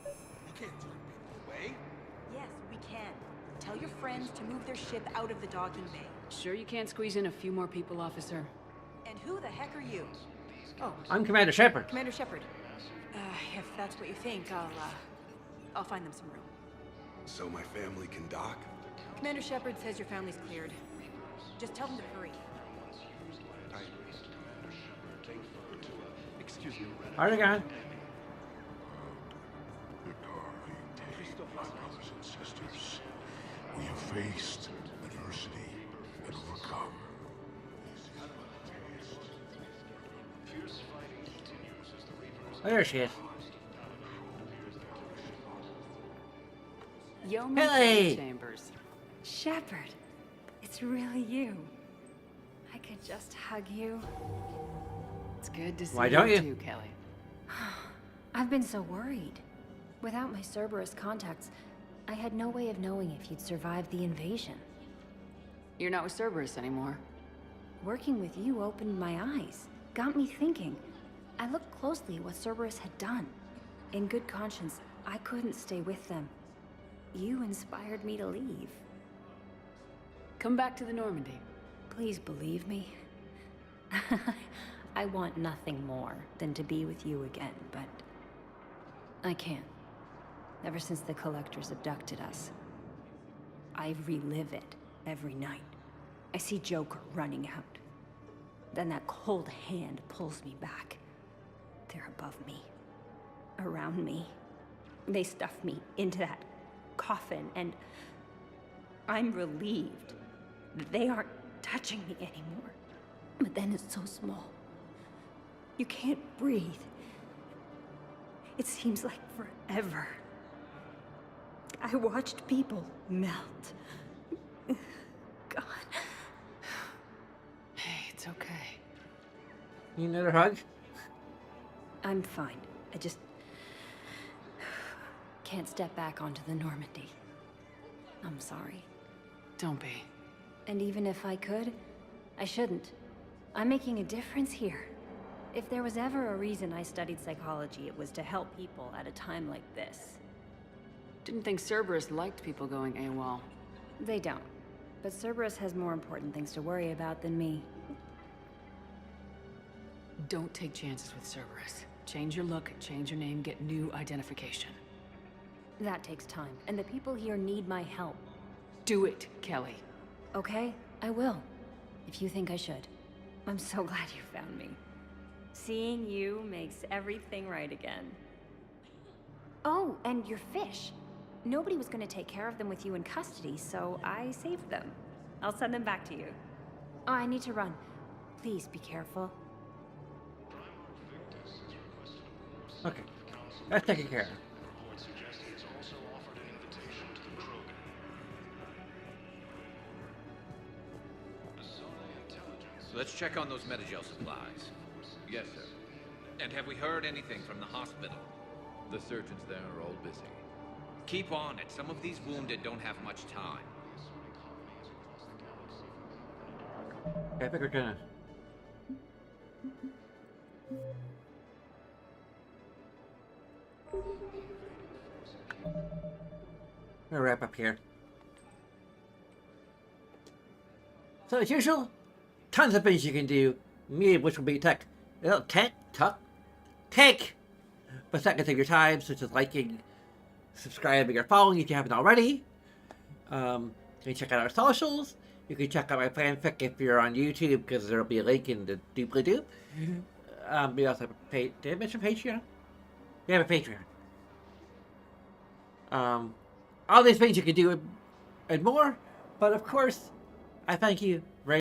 You can't turn people away.
Yes, we can. Tell your friends to move their ship out of the docking bay.
Sure you can't squeeze in a few more people, officer?
And who the heck are you? Oh,
I'm Commander Shepard.
Commander Shepard. If that's what you think, I'll find them some room.
So my family can dock?
Commander Shepard says your family's cleared. Just tell them to hurry.
Excuse me.
Are they gone?
My brothers and sisters, we have faced adversity and overcome.
Fierce fighting continues as the Reapers...
Oh, there she is.
Yeoman Chambers.
Shepard, it's
it's really you. I could just hug you.
It's good to see
Why don't you?
too, Kelly.
I've been so worried. Without my Cerberus contacts, I had no way of knowing if you'd survived the invasion.
You're not with Cerberus anymore.
Working with you opened my eyes, got me thinking. I looked closely at what Cerberus had done. In good conscience, I couldn't stay with them. You inspired me to leave.
Come back to the Normandy.
Please believe me. I want nothing more than to be with you again, but I can't. Ever since the Collectors abducted us, I relive it every night. I see Joker running out. Then that cold hand pulls me back. They're above me, around me. They stuff me into that coffin, and I'm relieved that they aren't touching me anymore. But then it's so small. You can't breathe. It seems like forever. I watched people melt. God.
Hey, it's okay.
You need a hug?
I'm fine. I just can't step back onto the Normandy. I'm sorry.
Don't be.
And even if I could, I shouldn't. I'm making a difference here. If there was ever a reason I studied psychology, it was to help people at a time like this.
Didn't think Cerberus liked people going AWOL.
They don't. But Cerberus has more important things to worry about than me.
Don't take chances with Cerberus. Change your look, change your name, get new identification.
That takes time, and the people here need my help.
Do it, Kelly.
Okay, I will. If you think I should. I'm so glad you found me. Seeing you makes everything right again. Oh, and your fish. Nobody was going to take care of them with you in custody, so I saved them. I'll send them back to you. Oh, I need to run. Please be careful.
Okay. That's taken care of.
Let's check on those Medigel supplies.
Yes, sir.
And have we heard anything from the hospital?
The surgeons there are all busy.
Keep on it. Some of these wounded don't have much time.
Okay, I think we're gonna... We'll wrap up here. So as usual, tons of things you can do, many of which will be take a second of your time, such as liking, subscribing, or following if you haven't already. You can check out our socials. You can check out my fanfic if you're on YouTube, because there will be a link in the doobly-doo. We also have a page. Did I mention Patreon? We have a Patreon. All these things you can do and more. But of course, I thank you